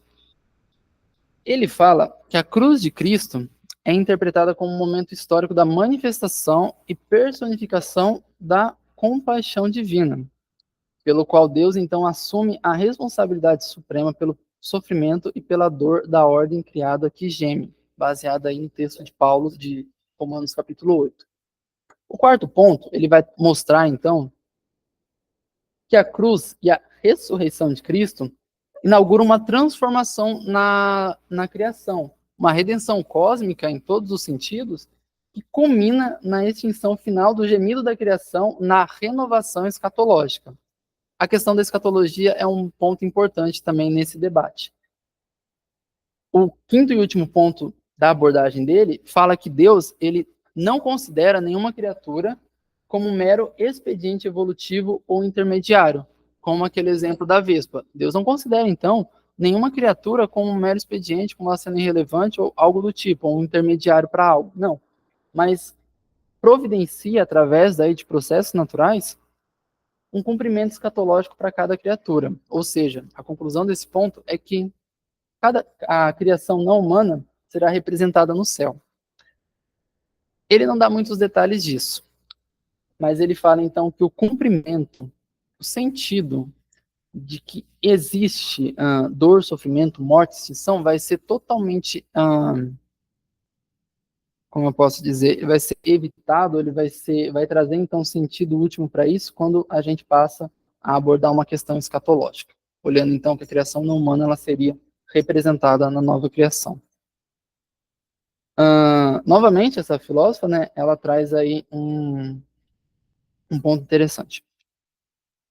Ele fala que a cruz de Cristo é interpretada como um momento histórico da manifestação e personificação da compaixão divina, pelo qual Deus então assume a responsabilidade suprema pelo sofrimento e pela dor da ordem criada que geme, baseada aí no texto de Paulo de Romanos capítulo 8. O quarto ponto, ele vai mostrar então que a cruz e a ressurreição de Cristo inaugura uma transformação na criação, uma redenção cósmica em todos os sentidos, que culmina na extinção final do gemido da criação na renovação escatológica. A questão da escatologia é um ponto importante também nesse debate. O quinto e último ponto da abordagem dele fala que Deus ele não considera nenhuma criatura como um mero expediente evolutivo ou intermediário, como aquele exemplo da Vespa. Deus não considera, então, nenhuma criatura como um mero expediente, como ela sendo irrelevante ou algo do tipo, ou um intermediário para algo. Não. Mas providencia, através daí de processos naturais, um cumprimento escatológico para cada criatura. Ou seja, a conclusão desse ponto é que a criação não humana será representada no céu. Ele não dá muitos detalhes disso, mas ele fala então que o cumprimento, o sentido de que existe dor, sofrimento, morte, extinção, vai ser totalmente, como eu posso dizer, ele vai ser evitado, ele vai trazer então sentido último para isso quando a gente passa a abordar uma questão escatológica, olhando então que a criação não humana ela seria representada na nova criação. Novamente, essa filósofa, né, ela traz aí um ponto interessante.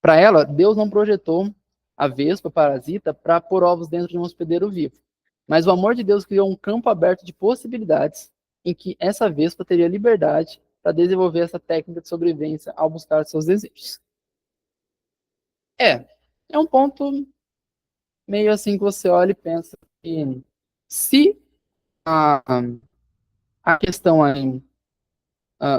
Para ela, Deus não projetou a vespa parasita para pôr ovos dentro de um hospedeiro vivo, mas o amor de Deus criou um campo aberto de possibilidades em que essa vespa teria liberdade para desenvolver essa técnica de sobrevivência ao buscar seus desejos. É um ponto meio assim que você olha e pensa que se a, a questão aí,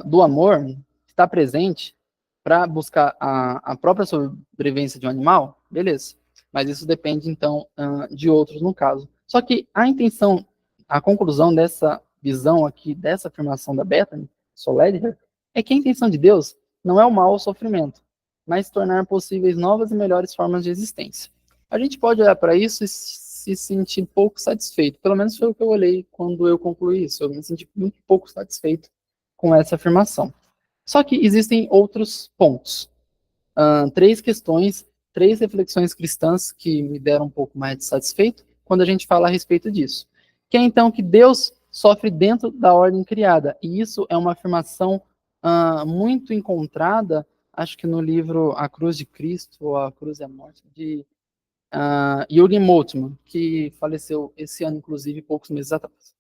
do amor está presente para buscar a própria sobrevivência de um animal, beleza. Mas isso depende, então, de outros no caso. Só que a intenção, a conclusão dessa visão aqui, dessa afirmação da Bethany Soledger, é que a intenção de Deus não é o mal ou o sofrimento, mas tornar possíveis novas e melhores formas de existência. A gente pode olhar para isso e se sentir pouco satisfeito. Pelo menos foi o que eu olhei quando eu concluí isso. Eu me senti muito pouco satisfeito com essa afirmação. Só que existem outros pontos. 3 questões, 3 reflexões cristãs que me deram um pouco mais de satisfeito quando a gente fala a respeito disso. Que é então que Deus sofre dentro da ordem criada. E isso é uma afirmação muito encontrada, acho que no livro A Cruz de Cristo, ou A Cruz e a Morte, de Jürgen Moltmann, que faleceu esse ano, inclusive, poucos meses atrás.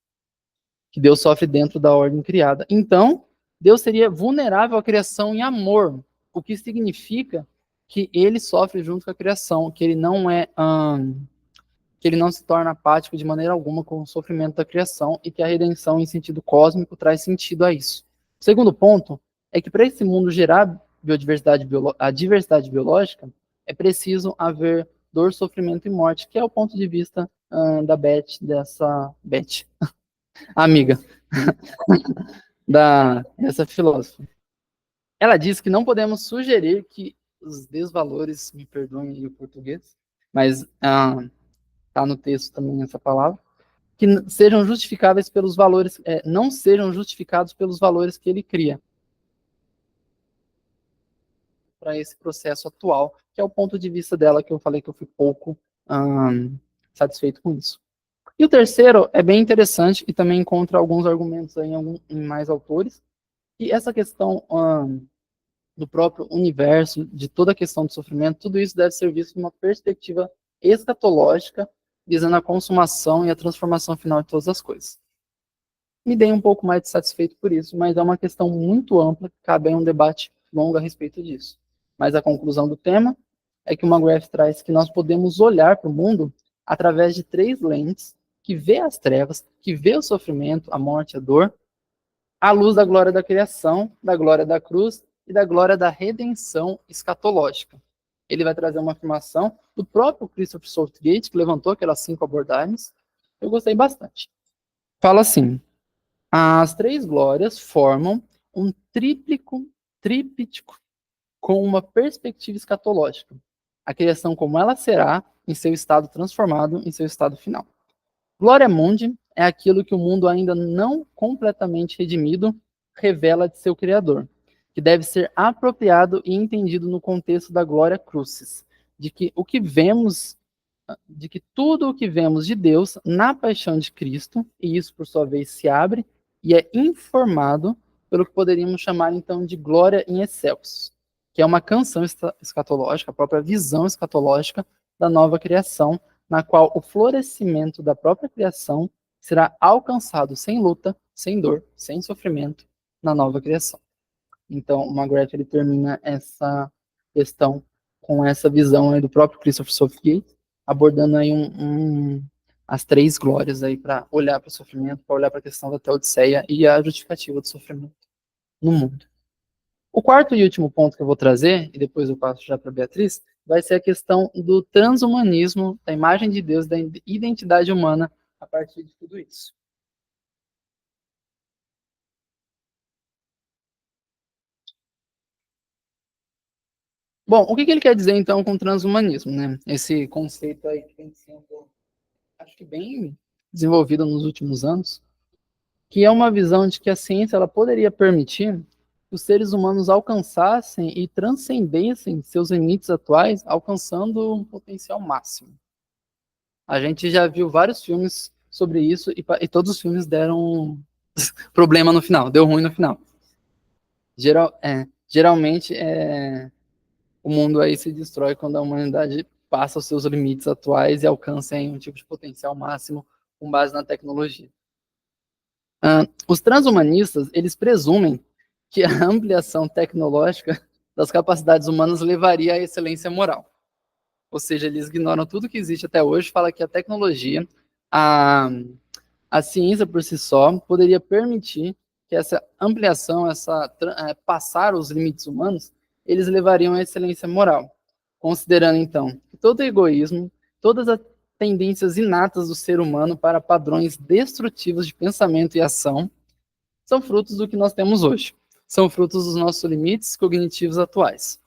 Que Deus sofre dentro da ordem criada. Então, Deus seria vulnerável à criação em amor, o que significa que ele sofre junto com a criação, que ele não que ele não se torna apático de maneira alguma com o sofrimento da criação e que a redenção em sentido cósmico traz sentido a isso. O segundo ponto é que para esse mundo gerar a diversidade biológica, é preciso haver dor, sofrimento e morte, que é o ponto de vista da Beth, amiga dessa filósofa. Ela diz que não podemos sugerir que os desvalores, me perdoem o português, mas está no texto também essa palavra, que sejam justificáveis pelos valores, não sejam justificados pelos valores que ele cria para esse processo atual, que é o ponto de vista dela, que eu falei que eu fui pouco satisfeito com isso. E o terceiro é bem interessante e também encontra alguns argumentos aí em mais autores, e essa questão do próprio universo, de toda a questão do sofrimento, tudo isso deve ser visto numa perspectiva escatológica, visando a consumação e a transformação final de todas as coisas. Me dei um pouco mais de satisfeito por isso, mas é uma questão muito ampla, que cabe em um debate longo a respeito disso. Mas a conclusão do tema é que o McGrath traz que nós podemos olhar para o mundo através de 3 lentes, que vê as trevas, que vê o sofrimento, a morte, a dor, à luz da glória da criação, da glória da cruz e da glória da redenção escatológica. Ele vai trazer uma afirmação do próprio Christopher Southgate, que levantou aquelas 5 abordagens. Eu gostei bastante. Fala assim: as 3 glórias formam um tríptico com uma perspectiva escatológica. A criação como ela será em seu estado transformado, em seu estado final. Glória Mundi é aquilo que o mundo ainda não completamente redimido revela de seu Criador, que deve ser apropriado e entendido no contexto da Glória Crucis, de que tudo o que vemos de Deus na paixão de Cristo, e isso por sua vez se abre e é informado pelo que poderíamos chamar então de glória em excelsis, que é uma canção escatológica, a própria visão escatológica da nova criação, na qual o florescimento da própria criação será alcançado sem luta, sem dor, sem sofrimento na nova criação. Então, o McGrath ele termina essa questão com essa visão aí do próprio Christopher Southgate, abordando aí as 3 glórias aí para olhar para o sofrimento, para olhar para a questão da teodiceia e a justificativa do sofrimento no mundo. O quarto e último ponto que eu vou trazer, e depois eu passo já para a Beatriz, vai ser a questão do transhumanismo, da imagem de Deus, da identidade humana a partir de tudo isso. Bom, o que ele quer dizer então com transhumanismo, né? Esse conceito aí que tem sido, acho que bem desenvolvido nos últimos anos, que é uma visão de que a ciência ela poderia permitir os seres humanos alcançassem e transcendessem seus limites atuais, alcançando um potencial máximo. A gente já viu vários filmes sobre isso e todos os filmes deram problema no final, deu ruim no final. Geralmente, o mundo aí se destrói quando a humanidade passa os seus limites atuais e alcança um tipo de potencial máximo com base na tecnologia. Os transhumanistas, eles presumem que a ampliação tecnológica das capacidades humanas levaria à excelência moral. Ou seja, eles ignoram tudo que existe até hoje, fala que a tecnologia, a ciência por si só, poderia permitir que essa ampliação, passar os limites humanos, eles levariam à excelência moral. Considerando, então, que todo egoísmo, todas as tendências inatas do ser humano para padrões destrutivos de pensamento e ação, são frutos do que nós temos hoje. São frutos dos nossos limites cognitivos atuais.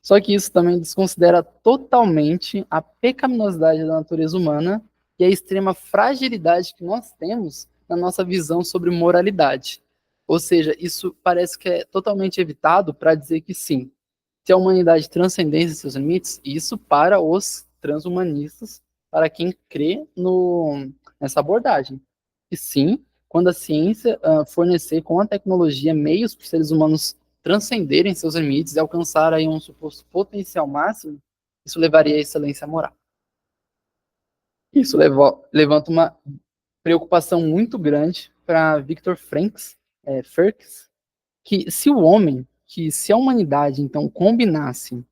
Só que isso também desconsidera totalmente a pecaminosidade da natureza humana e a extrema fragilidade que nós temos na nossa visão sobre moralidade. Ou seja, isso parece que é totalmente evitado para dizer que sim, se a humanidade transcendesse seus limites, isso para os transhumanistas, para quem crê nessa abordagem. E sim, quando a ciência fornecer com a tecnologia meios para os seres humanos transcenderem seus limites e alcançar aí um suposto potencial máximo, isso levaria à excelência moral. Isso levanta uma preocupação muito grande para Viktor Frankl, que se a humanidade, então, combinasse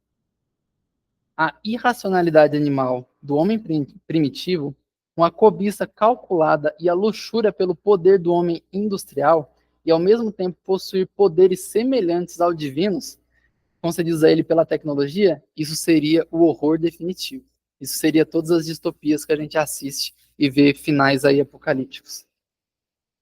a irracionalidade animal do homem primitivo com a cobiça calculada e a luxúria pelo poder do homem industrial, e ao mesmo tempo possuir poderes semelhantes aos divinos, concedidos a ele pela tecnologia, isso seria o horror definitivo. Isso seria todas as distopias que a gente assiste e vê finais aí apocalípticos.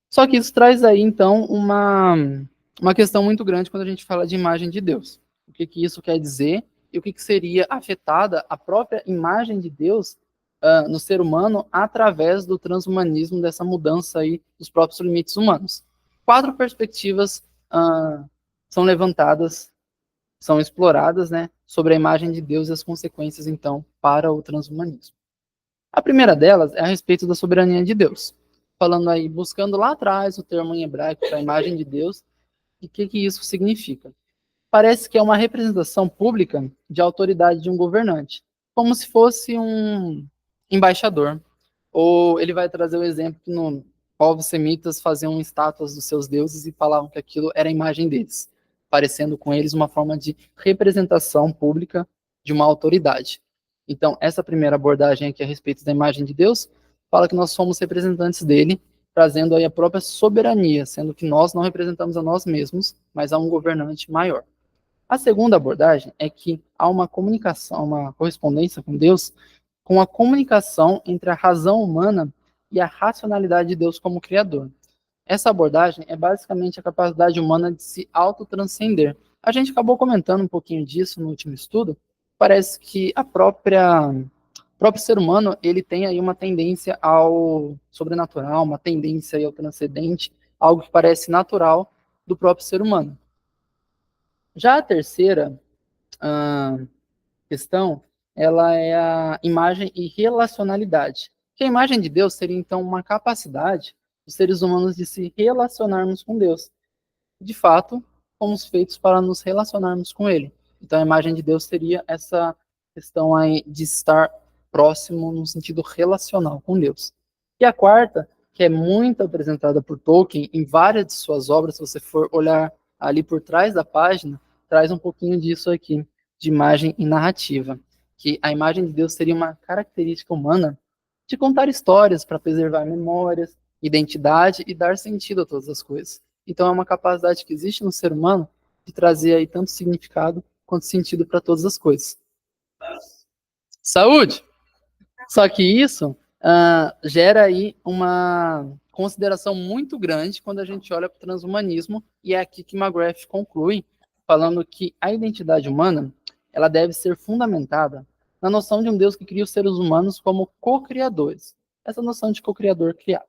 Só que isso traz aí, então, uma questão muito grande quando a gente fala de imagem de Deus. O que isso quer dizer e o que seria afetada a própria imagem de Deus no ser humano através do transhumanismo, dessa mudança aí dos próprios limites humanos. 4 perspectivas são levantadas, são exploradas, né, sobre a imagem de Deus e as consequências, então, para o transhumanismo. A primeira delas é a respeito da soberania de Deus. Falando aí, buscando lá atrás o termo em hebraico para a imagem de Deus, e o que isso significa? Parece que é uma representação pública de autoridade de um governante, como se fosse um embaixador. Ou ele vai trazer o exemplo que no povos semitas faziam estátuas dos seus deuses e falavam que aquilo era a imagem deles, parecendo com eles uma forma de representação pública de uma autoridade. Então, essa primeira abordagem aqui a respeito da imagem de Deus fala que nós somos representantes dele, trazendo aí a própria soberania, sendo que nós não representamos a nós mesmos, mas a um governante maior. A segunda abordagem é que há uma comunicação, uma correspondência com Deus, com a comunicação entre a razão humana e a racionalidade de Deus como Criador. Essa abordagem é basicamente a capacidade humana de se autotranscender. A gente acabou comentando um pouquinho disso no último estudo. Parece que o próprio ser humano, ele tem aí uma tendência ao sobrenatural, uma tendência aí ao transcendente, algo que parece natural do próprio ser humano. Já a terceira questão, ela é a imagem e relacionalidade. Que a imagem de Deus seria, então, uma capacidade dos seres humanos de se relacionarmos com Deus. De fato, fomos feitos para nos relacionarmos com Ele. Então, a imagem de Deus seria essa questão aí de estar próximo no sentido relacional com Deus. E a quarta, que é muito apresentada por Tolkien em várias de suas obras, se você for olhar ali por trás da página, traz um pouquinho disso aqui, de imagem e narrativa. Que a imagem de Deus seria uma característica humana de contar histórias para preservar memórias, identidade e dar sentido a todas as coisas. Então é uma capacidade que existe no ser humano de trazer aí tanto significado quanto sentido para todas as coisas. Saúde! Só que isso gera aí uma consideração muito grande quando a gente olha para o transhumanismo, e é aqui que McGrath conclui, falando que a identidade humana ela deve ser fundamentada na noção de um Deus que cria os seres humanos como co-criadores. Essa noção de co-criador criado.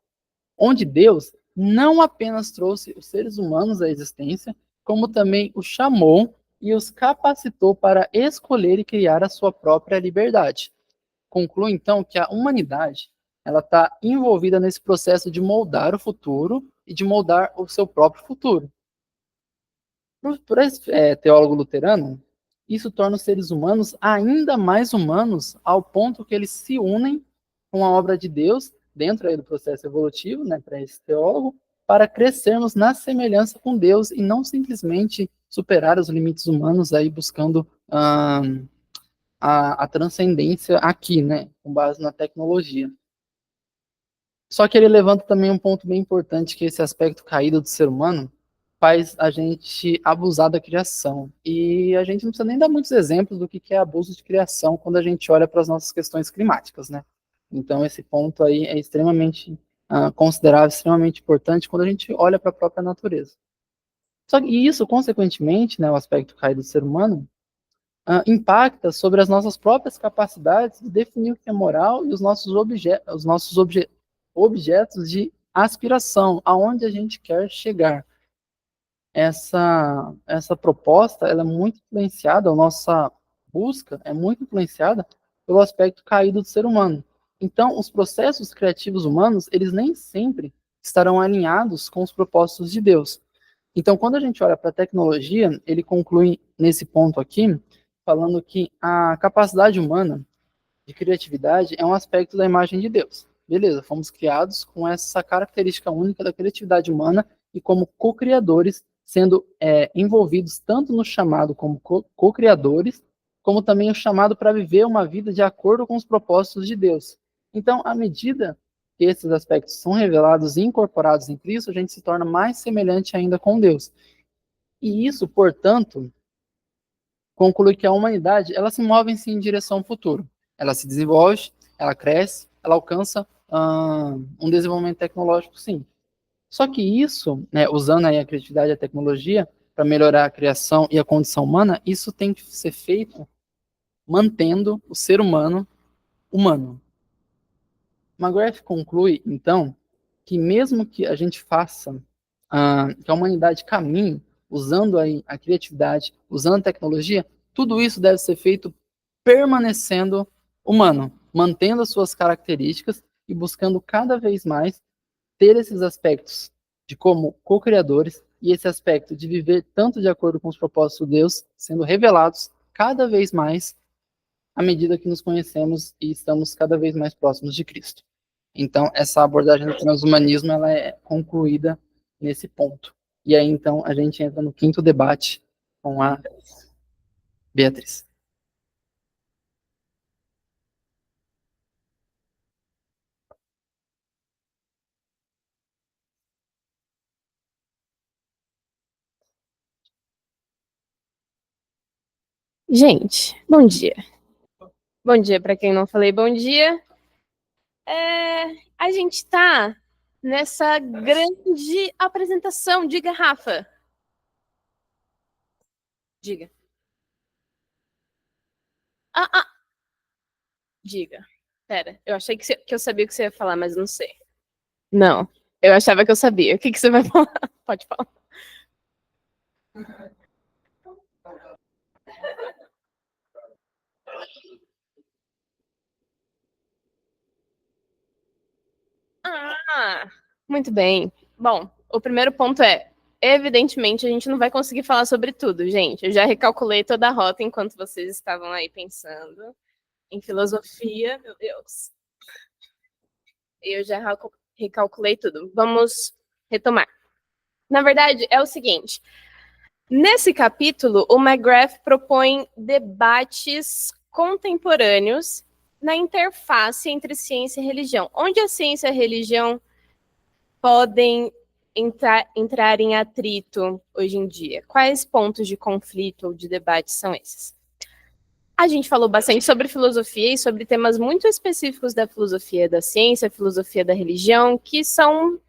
Onde Deus não apenas trouxe os seres humanos à existência, como também os chamou e os capacitou para escolher e criar a sua própria liberdade. Conclui, então, que a humanidade ela está envolvida nesse processo de moldar o futuro e de moldar o seu próprio futuro. Por esse teólogo luterano, isso torna os seres humanos ainda mais humanos ao ponto que eles se unem com a obra de Deus, dentro aí do processo evolutivo, né, para esse teólogo, para crescermos na semelhança com Deus e não simplesmente superar os limites humanos aí buscando a transcendência aqui, né, com base na tecnologia. Só que ele levanta também um ponto bem importante, que esse aspecto caído do ser humano faz a gente abusar da criação. E a gente não precisa nem dar muitos exemplos do que é abuso de criação quando a gente olha para as nossas questões climáticas, né? Então esse ponto aí é extremamente considerável, extremamente importante quando a gente olha para a própria natureza. Só que isso, consequentemente, né, o aspecto caído do ser humano, impacta sobre as nossas próprias capacidades de definir o que é moral e os nossos objetos de aspiração, aonde a gente quer chegar. Essa proposta ela é muito influenciada, a nossa busca é muito influenciada pelo aspecto caído do ser humano. Então, os processos criativos humanos, eles nem sempre estarão alinhados com os propósitos de Deus. Então, quando a gente olha para a tecnologia, ele conclui nesse ponto aqui, falando que a capacidade humana de criatividade é um aspecto da imagem de Deus. Beleza, fomos criados com essa característica única da criatividade humana e como co-criadores, sendo envolvidos tanto no chamado como co-criadores, como também o chamado para viver uma vida de acordo com os propósitos de Deus. Então, à medida que esses aspectos são revelados e incorporados em Cristo, a gente se torna mais semelhante ainda com Deus. E isso, portanto, conclui que a humanidade ela se move em direção ao futuro. Ela se desenvolve, ela cresce, ela alcança um desenvolvimento tecnológico, sim. Só que isso, né, usando aí a criatividade e a tecnologia para melhorar a criação e a condição humana, isso tem que ser feito mantendo o ser humano humano. McGrath conclui, então, que mesmo que a gente faça, que a humanidade caminhe usando aí a criatividade, usando a tecnologia, tudo isso deve ser feito permanecendo humano, mantendo as suas características e buscando cada vez mais ter esses aspectos de como co-criadores e esse aspecto de viver tanto de acordo com os propósitos de Deus sendo revelados cada vez mais à medida que nos conhecemos e estamos cada vez mais próximos de Cristo. Então, essa abordagem do transhumanismo ela é concluída nesse ponto. E aí, então, a gente entra no quinto debate com a Beatriz. Gente, bom dia. Bom dia para quem não falei bom dia. A gente está nessa grande apresentação. Diga, Rafa. Diga. Diga. Pera, eu achei que eu sabia o que você ia falar, mas não sei. Não, eu achava que eu sabia. O que você vai falar? Pode falar. Muito bem. Bom, o primeiro ponto é, evidentemente, a gente não vai conseguir falar sobre tudo, gente. Eu já recalculei toda a rota enquanto vocês estavam aí pensando em filosofia, meu Deus. Eu já recalculei tudo. Vamos retomar. Na verdade, é o seguinte. Nesse capítulo, o McGrath propõe debates contemporâneos na interface entre ciência e religião, onde a ciência e a religião podem entrar em atrito hoje em dia. Quais pontos de conflito ou de debate são esses? A gente falou bastante sobre filosofia e sobre temas muito específicos da filosofia da ciência, filosofia da religião, que são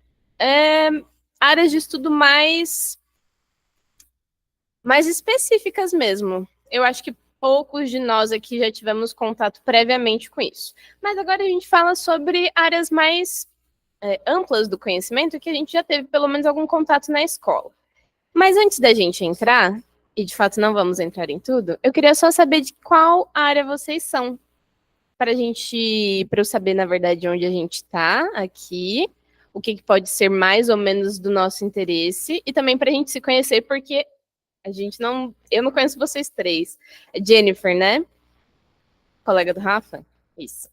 áreas de estudo mais específicas mesmo. Eu acho que poucos de nós aqui já tivemos contato previamente com isso. Mas agora a gente fala sobre áreas mais amplas do conhecimento que a gente já teve pelo menos algum contato na escola. Mas antes da gente entrar, e de fato não vamos entrar em tudo, eu queria só saber de qual área vocês são. Para eu saber, na verdade, onde a gente está aqui, o que pode ser mais ou menos do nosso interesse, e também para a gente se conhecer, porque eu não conheço vocês três. É Jennifer, né? Colega do Rafa? Isso.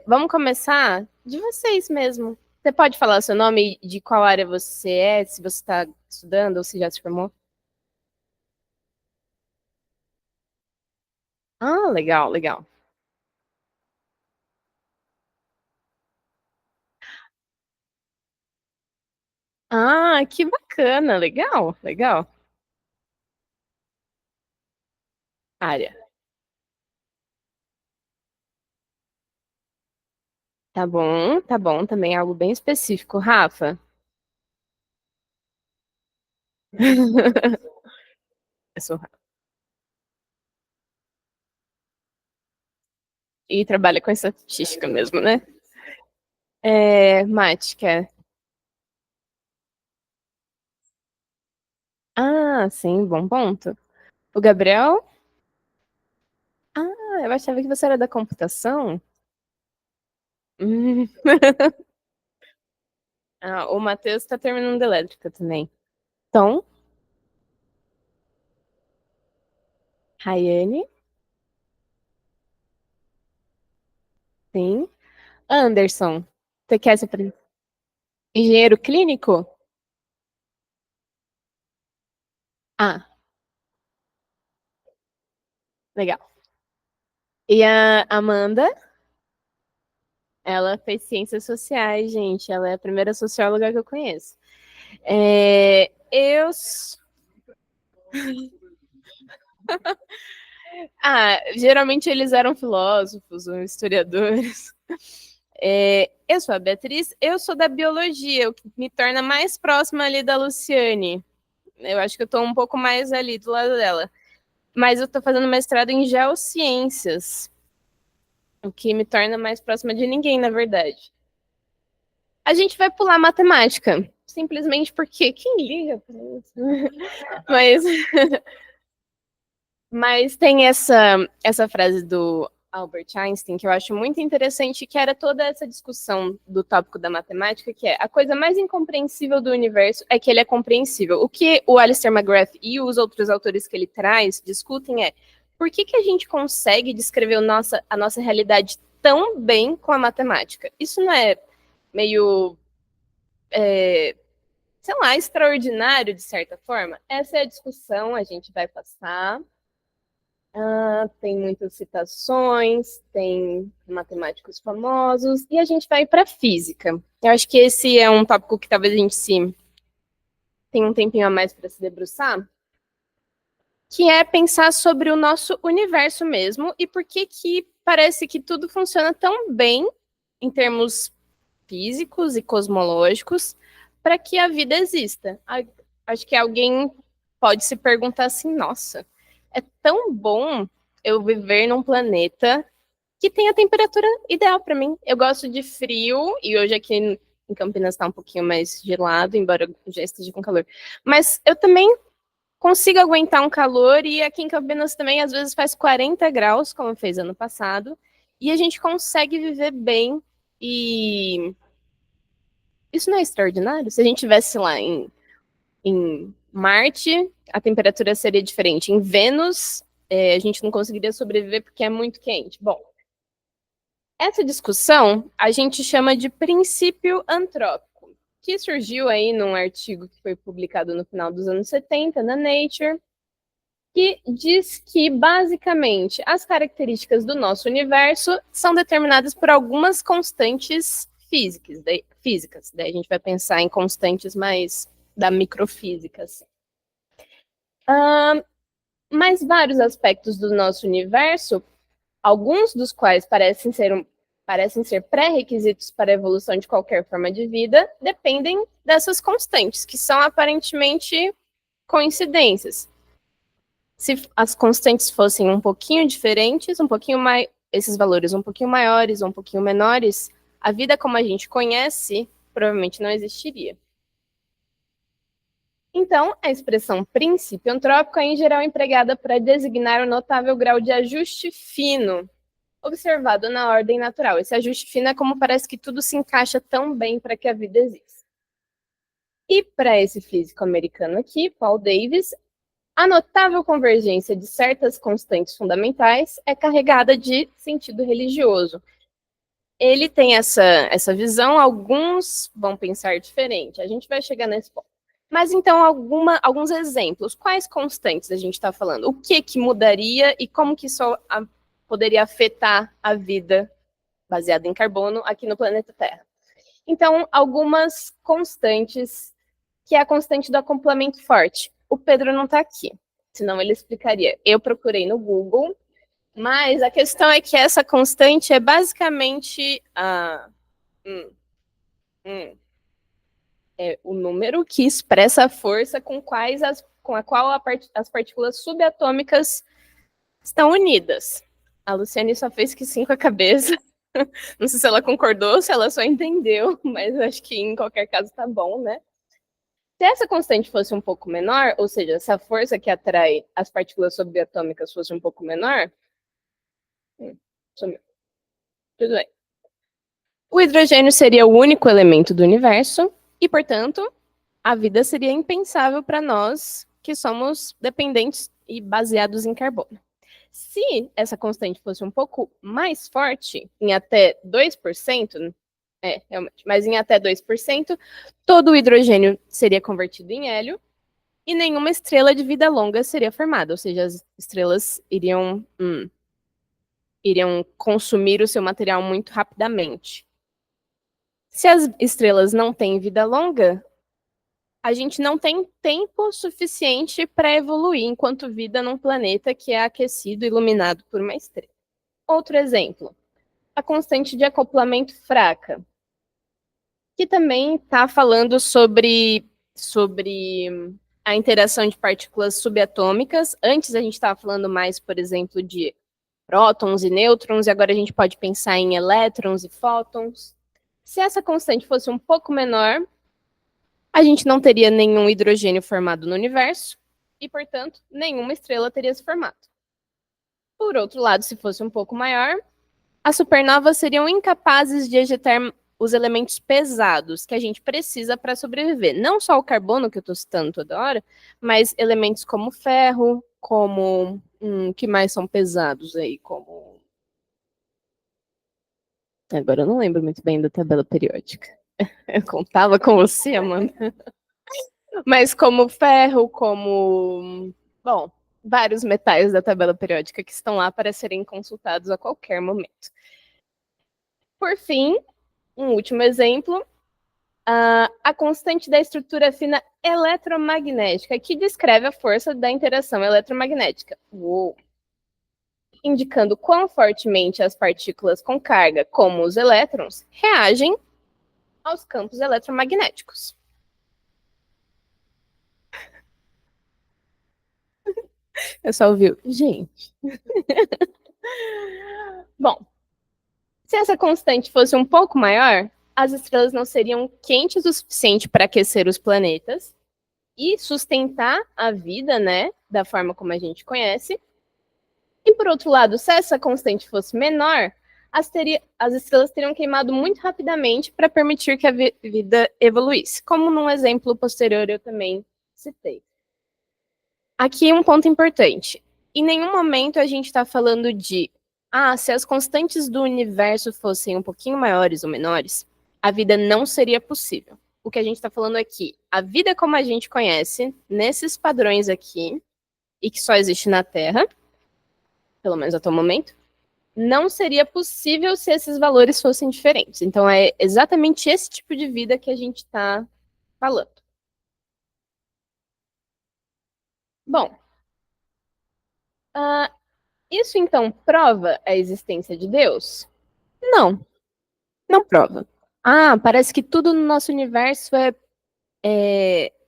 Vamos começar de vocês mesmo. Você pode falar o seu nome, de qual área você é, se você está estudando ou se já se formou? Ah, legal, legal. Ah, que bacana, legal, legal. Área. Tá bom, também é algo bem específico. Rafa? Eu sou Rafa. E trabalha com estatística mesmo, né? Mate, quer? Ah, sim, bom ponto. O Gabriel? Ah, eu achava que você era da computação. Hum. Ah, o Matheus tá terminando elétrica também. Tom, Rayane, sim. Anderson, você quer se apresentar? Engenheiro clínico? Ah, legal. E a Amanda, ela fez ciências sociais, gente. Ela é a primeira socióloga que eu conheço. Eu. Geralmente eles eram filósofos ou historiadores. Eu sou a Beatriz, eu sou da biologia, o que me torna mais próxima ali da Luciane. Eu acho que eu estou um pouco mais ali do lado dela. Mas eu estou fazendo mestrado em geociências, o que me torna mais próxima de ninguém, na verdade. A gente vai pular matemática, simplesmente porque quem liga pra isso? Mas, mas tem essa frase do Albert Einstein que eu acho muito interessante, que era toda essa discussão do tópico da matemática, que é a coisa mais incompreensível do universo é que ele é compreensível. O que o Alistair McGrath e os outros autores que ele traz discutem é por que a gente consegue descrever a nossa realidade tão bem com a matemática? Isso não é meio, sei lá, extraordinário de certa forma? Essa é a discussão, a gente vai passar. Tem muitas citações, tem matemáticos famosos, e a gente vai para física. Eu acho que esse é um tópico que talvez a gente se tenha um tempinho a mais para se debruçar, que é pensar sobre o nosso universo mesmo e por que parece que tudo funciona tão bem em termos físicos e cosmológicos para que a vida exista. Acho que alguém pode se perguntar assim, nossa, é tão bom eu viver num planeta que tem a temperatura ideal para mim. Eu gosto de frio, e hoje aqui em Campinas está um pouquinho mais gelado, embora eu já esteja com calor. Mas eu também consigo aguentar um calor, e aqui em Campinas também às vezes faz 40 graus, como fez ano passado, e a gente consegue viver bem, e isso não é extraordinário? Se a gente estivesse lá em Marte, a temperatura seria diferente. Em Vênus, a gente não conseguiria sobreviver porque é muito quente. Bom, essa discussão a gente chama de princípio antrópico, que surgiu aí num artigo que foi publicado no final dos anos 70 na Nature, que diz que, basicamente, as características do nosso universo são determinadas por algumas constantes físicas. Daí a gente vai pensar em constantes mais da microfísica. Assim. Mas vários aspectos do nosso universo, alguns dos quais parecem ser pré-requisitos para a evolução de qualquer forma de vida, dependem dessas constantes, que são aparentemente coincidências. Se as constantes fossem um pouquinho diferentes, esses valores um pouquinho maiores ou um pouquinho menores, a vida como a gente conhece provavelmente não existiria. Então, a expressão princípio antrópico é, em geral, empregada para designar o notável grau de ajuste fino observado na ordem natural. Esse ajuste fino é como parece que tudo se encaixa tão bem para que a vida exista. E para esse físico americano aqui, Paul Davies, a notável convergência de certas constantes fundamentais é carregada de sentido religioso. Ele tem essa visão, alguns vão pensar diferente, a gente vai chegar nesse ponto. Mas então, alguns exemplos. Quais constantes a gente está falando? O que mudaria e como que isso poderia afetar a vida baseada em carbono aqui no planeta Terra? Então, algumas constantes, que é a constante do acoplamento forte. O Pedro não está aqui, senão ele explicaria. Eu procurei no Google, mas a questão é que essa constante é basicamente é o número que expressa a força com a qual as partículas subatômicas estão unidas. A Luciane só fez que 5 a cabeça. Não sei se ela concordou, se ela só entendeu, mas acho que em qualquer caso tá bom, né? Se essa constante fosse um pouco menor, ou seja, se a força que atrai as partículas subatômicas fosse um pouco menor, sumiu. Tudo bem. O hidrogênio seria o único elemento do universo e, portanto, a vida seria impensável para nós que somos dependentes e baseados em carbono. Se essa constante fosse um pouco mais forte, em até 2%, realmente, mas em até 2%, todo o hidrogênio seria convertido em hélio e nenhuma estrela de vida longa seria formada, ou seja, as estrelas iriam consumir o seu material muito rapidamente. Se as estrelas não têm vida longa, a gente não tem tempo suficiente para evoluir enquanto vida num planeta que é aquecido e iluminado por uma estrela. Outro exemplo, a constante de acoplamento fraca, que também está falando sobre a interação de partículas subatômicas. Antes a gente estava falando mais, por exemplo, de prótons e nêutrons, e agora a gente pode pensar em elétrons e fótons. Se essa constante fosse um pouco menor, a gente não teria nenhum hidrogênio formado no universo e, portanto, nenhuma estrela teria se formado. Por outro lado, se fosse um pouco maior, as supernovas seriam incapazes de ejetar os elementos pesados que a gente precisa para sobreviver. Não só o carbono, que eu estou citando toda hora, mas elementos como ferro, como... que mais são pesados aí? Como... Agora eu não lembro muito bem da tabela periódica. Eu contava com você, Amanda. Mas como ferro, como... Bom, vários metais da tabela periódica que estão lá para serem consultados a qualquer momento. Por fim, um último exemplo, a constante da estrutura fina eletromagnética, que descreve a força da interação eletromagnética. Uou! Indicando quão fortemente as partículas com carga, como os elétrons, reagem aos campos eletromagnéticos. Eu só ouvi, gente. Bom, se essa constante fosse um pouco maior, as estrelas não seriam quentes o suficiente para aquecer os planetas e sustentar a vida, né, da forma como a gente conhece. E, por outro lado, se essa constante fosse menor, as estrelas teriam queimado muito rapidamente para permitir que a vida evoluísse, como num exemplo posterior eu também citei. Aqui um ponto importante. Em nenhum momento a gente está falando de se as constantes do universo fossem um pouquinho maiores ou menores, a vida não seria possível. O que a gente está falando é que a vida como a gente conhece, nesses padrões aqui, e que só existe na Terra, pelo menos até o momento, não seria possível se esses valores fossem diferentes. Então é exatamente esse tipo de vida que a gente está falando. Bom, isso então prova a existência de Deus? Não, não prova. Parece que tudo no nosso universo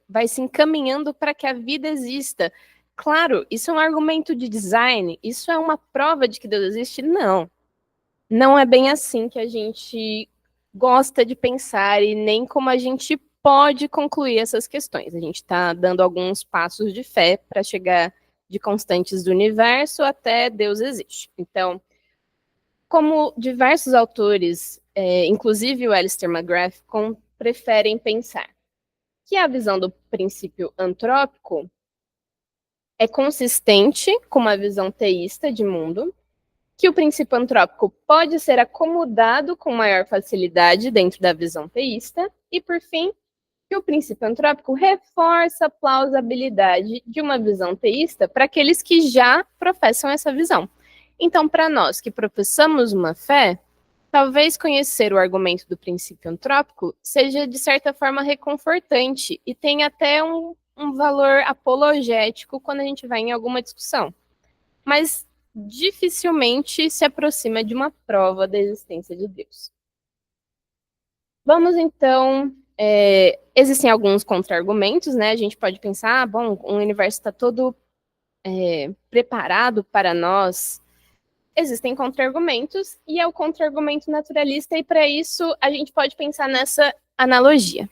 vai se encaminhando para que a vida exista. Claro, isso é um argumento de design, isso é uma prova de que Deus existe? Não. Não é bem assim que a gente gosta de pensar e nem como a gente pode concluir essas questões. A gente está dando alguns passos de fé para chegar de constantes do universo até Deus existe. Então, como diversos autores, inclusive o Alistair McGrath, preferem pensar que a visão do princípio antrópico é consistente com uma visão teísta de mundo, que o princípio antrópico pode ser acomodado com maior facilidade dentro da visão teísta, e, por fim, que o princípio antrópico reforça a plausibilidade de uma visão teísta para aqueles que já professam essa visão. Então, para nós que professamos uma fé, talvez conhecer o argumento do princípio antrópico seja, de certa forma, reconfortante e tenha até um valor apologético quando a gente vai em alguma discussão. Mas dificilmente se aproxima de uma prova da existência de Deus. Vamos, então... existem alguns contra-argumentos, né? A gente pode pensar, bom, o universo está todo preparado para nós. Existem contra-argumentos, e é o contra-argumento naturalista, e para isso a gente pode pensar nessa analogia.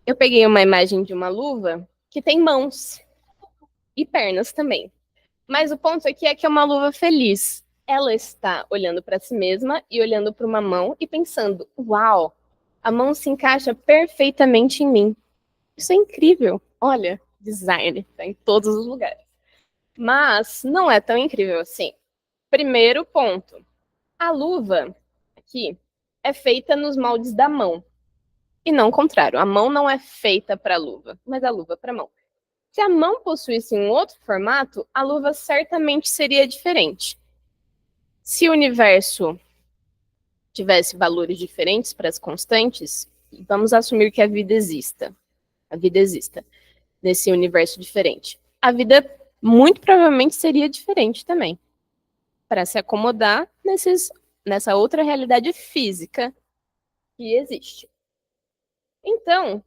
Eu peguei uma imagem de uma luva que tem mãos e pernas também. Mas o ponto aqui é que é uma luva feliz. Ela está olhando para si mesma e olhando para uma mão e pensando, uau, a mão se encaixa perfeitamente em mim. Isso é incrível. Olha, design, está em todos os lugares. Mas não é tão incrível assim. Primeiro ponto. A luva aqui é feita nos moldes da mão. E não o contrário. A mão não é feita para a luva, mas a luva para a mão. Se a mão possuísse um outro formato, a luva certamente seria diferente. Se o universo tivesse valores diferentes para as constantes, vamos assumir que a vida exista nesse universo diferente. A vida muito provavelmente seria diferente também, para se acomodar nessa outra realidade física que existe. Então,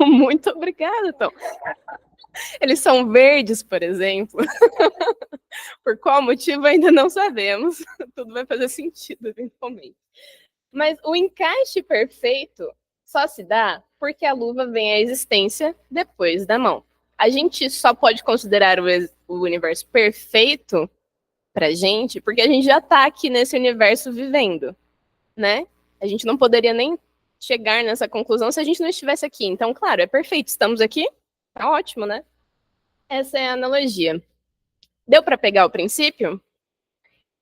muito obrigada, Tom. Eles são verdes, por exemplo. Por qual motivo ainda não sabemos. Tudo vai fazer sentido eventualmente. Mas o encaixe perfeito só se dá porque a luva vem à existência depois da mão. A gente só pode considerar o universo perfeito pra gente porque a gente já tá aqui nesse universo vivendo, né? A gente não poderia nem chegar nessa conclusão se a gente não estivesse aqui. Então, claro, é perfeito. Estamos aqui, tá ótimo, né? Essa é a analogia. Deu para pegar o princípio?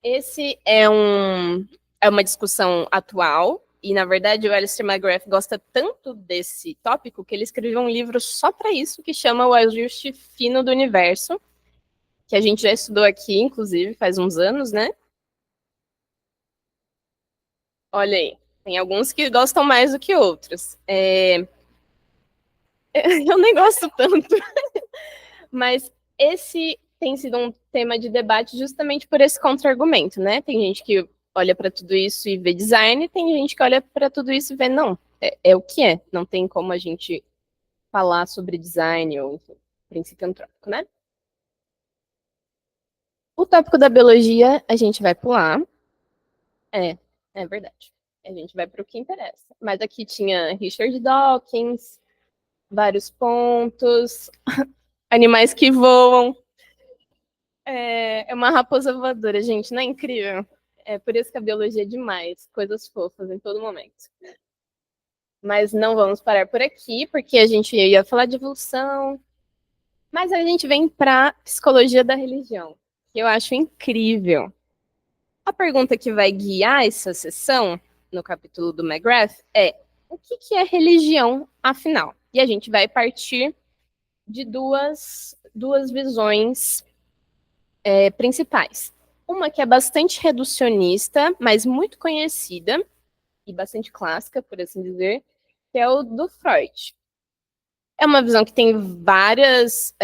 Esse é uma discussão atual, e, na verdade, o Alistair McGrath gosta tanto desse tópico que ele escreveu um livro só para isso, que chama O Ajuste Fino do Universo, que a gente já estudou aqui, inclusive, faz uns anos, né? Olha aí, tem alguns que gostam mais do que outros. Eu nem gosto tanto, mas esse tem sido um tema de debate justamente por esse contra-argumento, né? Tem gente que olha para tudo isso e vê design, tem gente que olha para tudo isso e vê, não, é o que é. Não tem como a gente falar sobre design ou, enfim, princípio antrópico, né? O tópico da biologia a gente vai pular. É verdade. A gente vai para o que interessa. Mas aqui tinha Richard Dawkins, vários pontos, animais que voam. É uma raposa voadora, gente, não é incrível? É por isso que a biologia é demais, coisas fofas em todo momento. Mas não vamos parar por aqui, porque a gente ia falar de evolução, mas a gente vem para psicologia da religião, que eu acho incrível. A pergunta que vai guiar essa sessão, no capítulo do McGrath, é o que é religião, afinal? E a gente vai partir de duas visões principais. Uma que é bastante reducionista, mas muito conhecida, e bastante clássica, por assim dizer, que é o do Freud. É uma visão que tem várias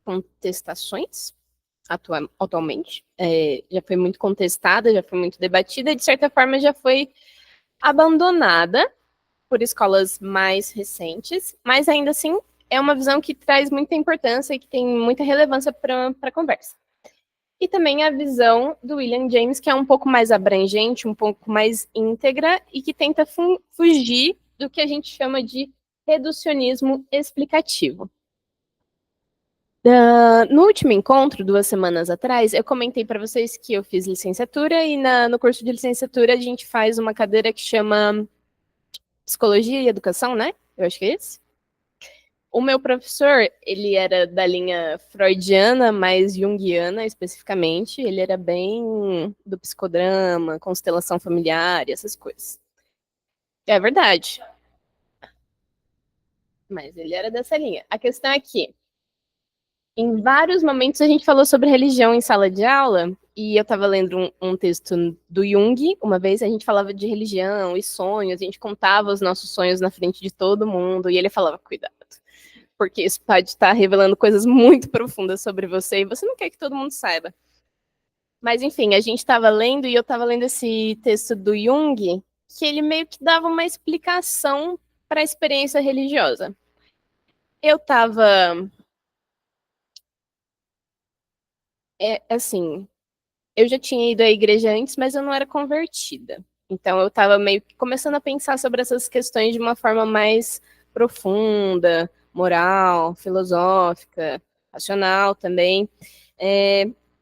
contestações atualmente. Já foi muito contestada, já foi muito debatida, e de certa forma já foi abandonada por escolas mais recentes, mas ainda assim é uma visão que traz muita importância e que tem muita relevância para a conversa. e também a visão do William James, que é um pouco mais abrangente, um pouco mais íntegra, e que tenta fugir do que a gente chama de reducionismo explicativo. No último encontro, 2 semanas atrás, eu comentei para vocês que eu fiz licenciatura, e no curso de licenciatura a gente faz uma cadeira que chama Psicologia e Educação, né? Eu acho que é esse. O meu professor, ele era da linha freudiana, mais junguiana especificamente. Ele era bem do psicodrama, constelação familiar e essas coisas. É verdade. Mas ele era dessa linha. A questão é que, em vários momentos, a gente falou sobre religião em sala de aula, e eu estava lendo um texto do Jung. Uma vez a gente falava de religião e sonhos, a gente contava os nossos sonhos na frente de todo mundo, e ele falava, cuidado, porque isso pode estar revelando coisas muito profundas sobre você e você não quer que todo mundo saiba. Mas, enfim, a gente estava lendo, e eu estava lendo esse texto do Jung, que ele meio que dava uma explicação para a experiência religiosa. Eu estava... assim, eu já tinha ido à igreja antes, mas eu não era convertida. Então, eu estava meio que começando a pensar sobre essas questões de uma forma mais profunda, moral, filosófica, racional também.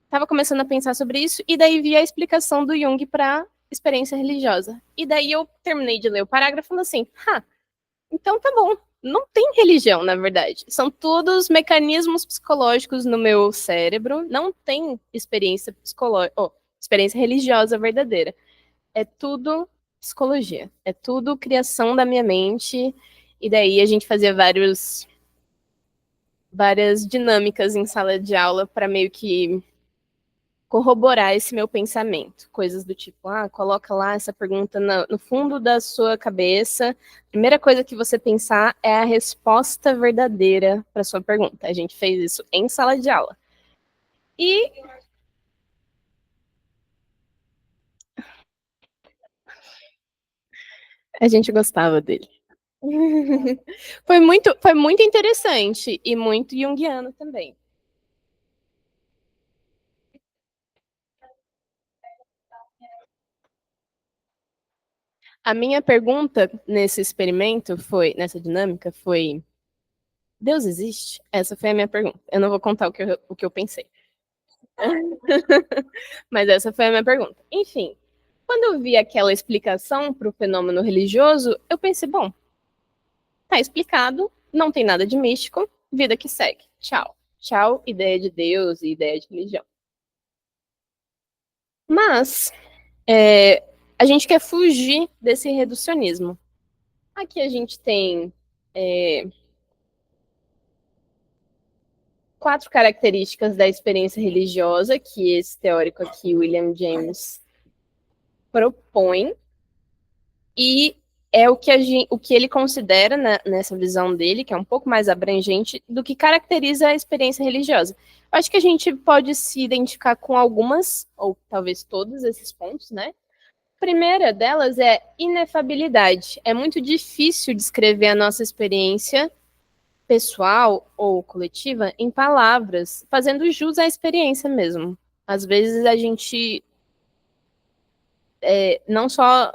Estava começando a pensar sobre isso, e daí vi a explicação do Jung para experiência religiosa. E daí eu terminei de ler o parágrafo falando assim, então tá bom, não tem religião, na verdade. São todos mecanismos psicológicos no meu cérebro, não tem experiência psicológica, experiência religiosa verdadeira. É tudo psicologia, é tudo criação da minha mente, e daí a gente fazia várias dinâmicas em sala de aula para meio que corroborar esse meu pensamento. Coisas do tipo, coloca lá essa pergunta no fundo da sua cabeça. A primeira coisa que você pensar é a resposta verdadeira para sua pergunta. A gente fez isso em sala de aula. E a gente gostava dele. Foi muito interessante e muito junguiano também. A minha pergunta nesse experimento nessa dinâmica foi, Deus existe? Essa foi a minha pergunta. Eu não vou contar o que eu pensei. Mas essa foi a minha pergunta. Enfim, quando eu vi aquela explicação para o fenômeno religioso, eu pensei, bom, tá explicado, não tem nada de místico, vida que segue. Tchau. Tchau, ideia de Deus e ideia de religião. Mas a gente quer fugir desse reducionismo. Aqui a gente tem 4 características da experiência religiosa que esse teórico aqui, William James, propõe, e é o que ele considera nessa visão dele, que é um pouco mais abrangente, do que caracteriza a experiência religiosa. Eu acho que a gente pode se identificar com algumas, ou talvez todos esses pontos, né? A primeira delas é inefabilidade. É muito difícil descrever a nossa experiência pessoal ou coletiva em palavras, fazendo jus à experiência mesmo. Às vezes a gente não só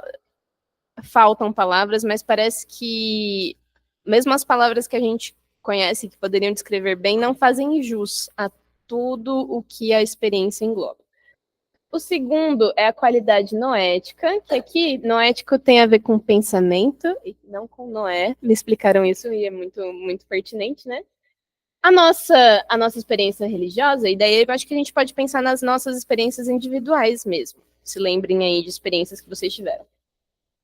faltam palavras, mas parece que mesmo as palavras que a gente conhece, que poderiam descrever bem, não fazem jus a tudo o que a experiência engloba. O segundo é a qualidade noética, que aqui noético tem a ver com pensamento, e não com Noé. Me explicaram isso e é muito, muito pertinente, né? A nossa experiência religiosa, e daí eu acho que a gente pode pensar nas nossas experiências individuais mesmo. Se lembrem aí de experiências que vocês tiveram.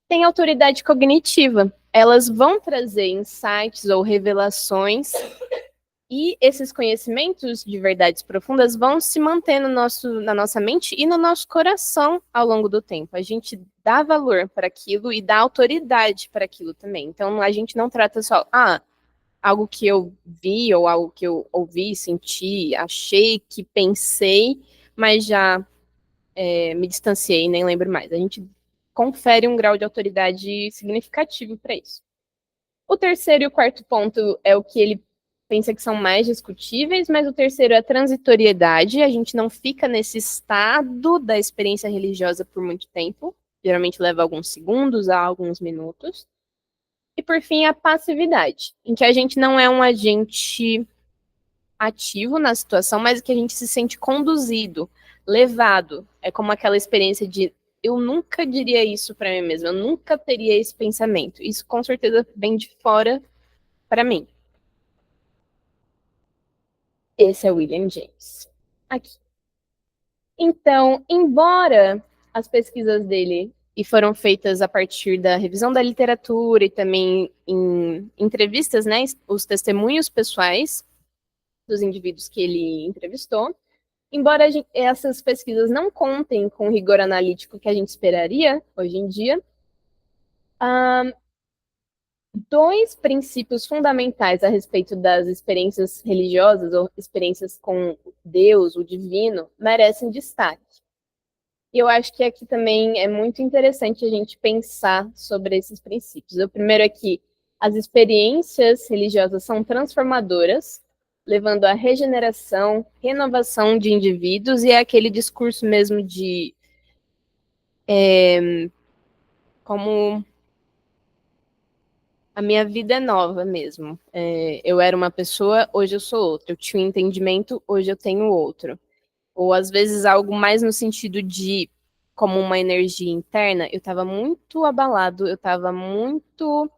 Tem autoridade cognitiva. Elas vão trazer insights ou revelações, e esses conhecimentos de verdades profundas vão se manter na nossa mente e no nosso coração ao longo do tempo. A gente dá valor para aquilo e dá autoridade para aquilo também. Então, a gente não trata só, algo que eu vi ou algo que eu ouvi, senti, achei, que pensei, mas já me distanciei, nem lembro mais. A gente confere um grau de autoridade significativo para isso. O terceiro e o quarto ponto é o que ele pensa que são mais discutíveis, mas o terceiro é a transitoriedade, a gente não fica nesse estado da experiência religiosa por muito tempo, geralmente leva alguns segundos a alguns minutos. E por fim, a passividade, em que a gente não é um agente ativo na situação, mas que a gente se sente conduzido, levado. É como aquela experiência de eu nunca diria isso para mim mesma, eu nunca teria esse pensamento. Isso com certeza vem de fora para mim. Esse é William James. Aqui. Então, embora as pesquisas dele e foram feitas a partir da revisão da literatura e também em entrevistas, né, os testemunhos pessoais dos indivíduos que ele entrevistou, embora essas pesquisas não contem com o rigor analítico que a gente esperaria hoje em dia, dois princípios fundamentais a respeito das experiências religiosas ou experiências com Deus, o divino, merecem destaque. E eu acho que aqui também é muito interessante a gente pensar sobre esses princípios. O primeiro é que as experiências religiosas são transformadoras, levando à regeneração, renovação de indivíduos, e é aquele discurso mesmo de como a minha vida é nova mesmo. Eu era uma pessoa, hoje eu sou outra. Eu tinha um entendimento, hoje eu tenho outro. Ou às vezes algo mais no sentido de como uma energia interna. Eu estava muito abalado, eu estava muito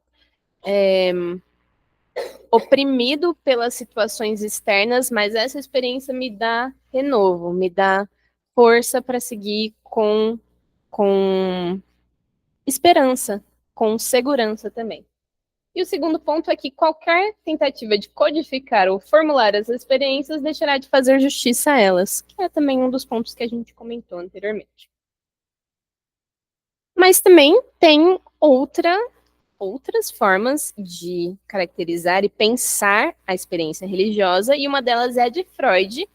oprimido pelas situações externas, mas essa experiência me dá renovo, me dá força para seguir com esperança, com segurança também. E o segundo ponto é que qualquer tentativa de codificar ou formular as experiências deixará de fazer justiça a elas, que é também um dos pontos que a gente comentou anteriormente. Mas também tem outras formas de caracterizar e pensar a experiência religiosa, e uma delas é a de Freud,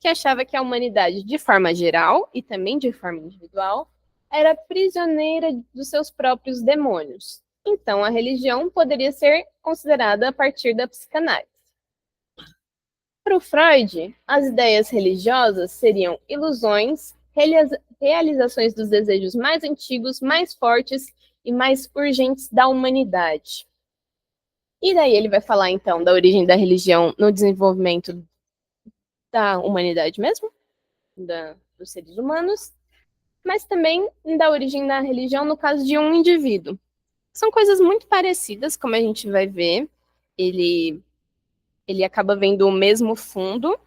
que achava que a humanidade, de forma geral e também de forma individual, era prisioneira dos seus próprios demônios. Então, a religião poderia ser considerada a partir da psicanálise. Para o Freud, as ideias religiosas seriam ilusões, realizações dos desejos mais antigos, mais fortes e mais urgentes da humanidade. E daí ele vai falar, então, da origem da religião no desenvolvimento da humanidade mesmo, dos seres humanos, mas também da origem da religião no caso de um indivíduo. São coisas muito parecidas, como a gente vai ver. Ele acaba vendo o mesmo fundo,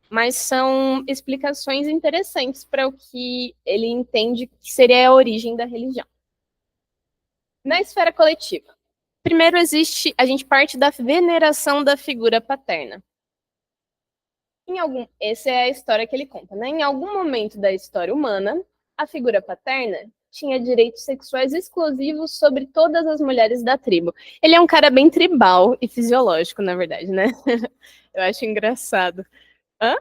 mas são explicações interessantes para o que ele entende que seria a origem da religião. Na esfera coletiva, primeiro a gente parte da veneração da figura paterna. Essa é a história que ele conta, né? Em algum momento da história humana, a figura paterna tinha direitos sexuais exclusivos sobre todas as mulheres da tribo. Ele é um cara bem tribal e fisiológico, na verdade, né? Eu acho engraçado. Hã?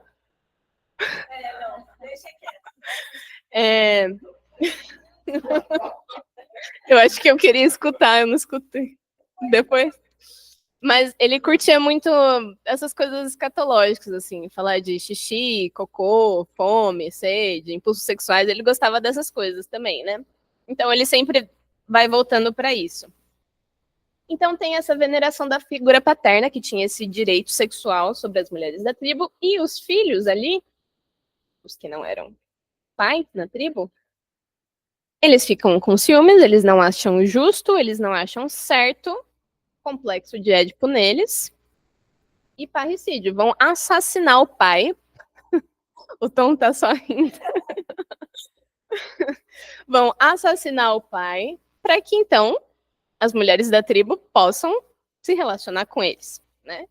Não, deixa quieto. Eu acho que eu queria escutar, eu não escutei. Depois. Mas ele curtia muito essas coisas escatológicas, assim, falar de xixi, cocô, fome, sede, impulsos sexuais, ele gostava dessas coisas também, né? Então ele sempre vai voltando para isso. Então tem essa veneração da figura paterna, que tinha esse direito sexual sobre as mulheres da tribo, e os filhos ali, os que não eram pai na tribo, eles ficam com ciúmes, eles não acham justo, eles não acham certo, complexo de Édipo neles, e parricídio. Vão assassinar o pai. O Tom tá só rindo. Vão assassinar o pai para que, então, as mulheres da tribo possam se relacionar com eles, né?